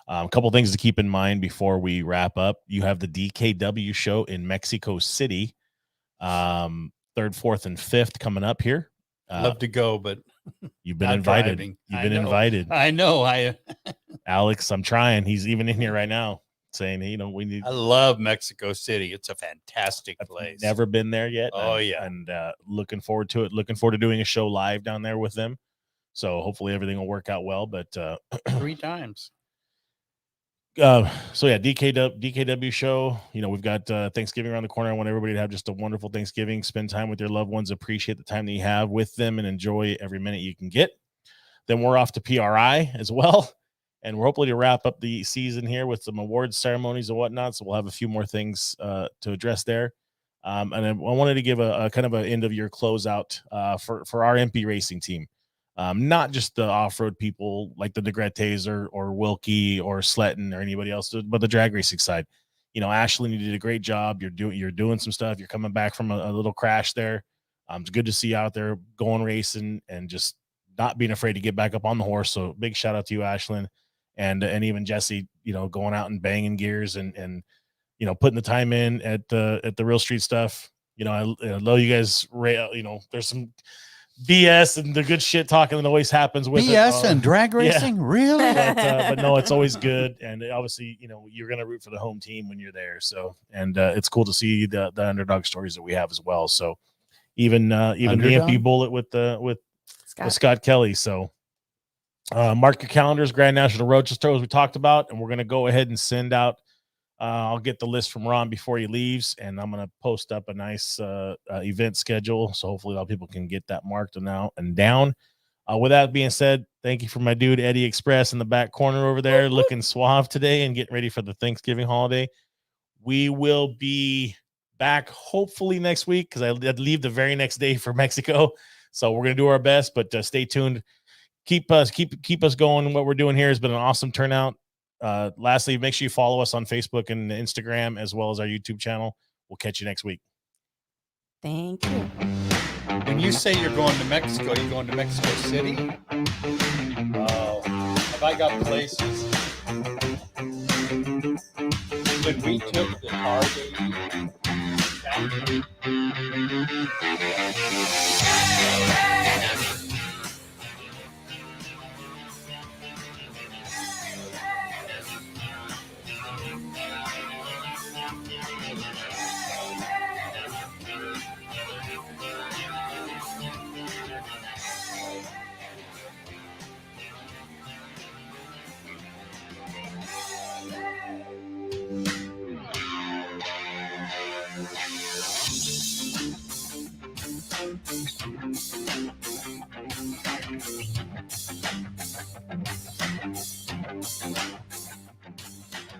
A couple things to keep in mind before we wrap up. You have the DKW show in Mexico City, 3rd, 4th, and 5th coming up here. Love to go, but you've been invited. Driving. You've been invited. I know. Alex, I'm trying. He's even in here right now saying, we need. I love Mexico City. It's a fantastic place. Never been there yet. Oh, yeah. And looking forward to it. Looking forward to doing a show live down there with them. So hopefully everything will work out well. But 3 times. So yeah, DKW show. We've got Thanksgiving around the corner. I want everybody to have just a wonderful Thanksgiving. Spend time with your loved ones. Appreciate the time that you have with them and enjoy every minute you can get. Then we're off to PRI as well, and we're hopefully to wrap up the season here with some awards ceremonies and whatnot. So we'll have a few more things to address there. And I wanted to give a kind of an end of year closeout for our MP racing team. Not just the off-road people like the DeGrettes or Wilkie or Sletton or anybody else, but the drag racing side. Ashley, you did a great job. You're doing some stuff. You're coming back from a little crash there. It's good to see you out there going racing and just not being afraid to get back up on the horse. So big shout out to you, Ashlyn, and even Jesse. Going out and banging gears and putting the time in at the Real Street stuff. I love you guys. There's some BS and the good shit talking that always happens with BS and drag racing, yeah. Really? But no, it's always good, and obviously, you're gonna root for the home team when you're there. So, and it's cool to see the underdog stories that we have as well. So, even the MP Bullet with with Scott Kelly. So mark your calendars, Grand National Roadster, as we talked about, and we're going to go ahead and send out. I'll get the list from Ron before he leaves, and I'm going to post up a nice event schedule. So hopefully a lot of people can get that marked and down. With that being said, thank you for my dude, Eddie Express, in the back corner over there, looking suave today and getting ready for the Thanksgiving holiday. We will be back hopefully next week because I'd leave the very next day for Mexico. So we're going to do our best, but stay tuned. Keep us going. What we're doing here has been an awesome turnout. Lastly, make sure you follow us on Facebook and Instagram as well as our YouTube channel. We'll catch you next week. Thank you. When you say you're going to Mexico, you're going to Mexico City? Oh, have I got places? When we took the car to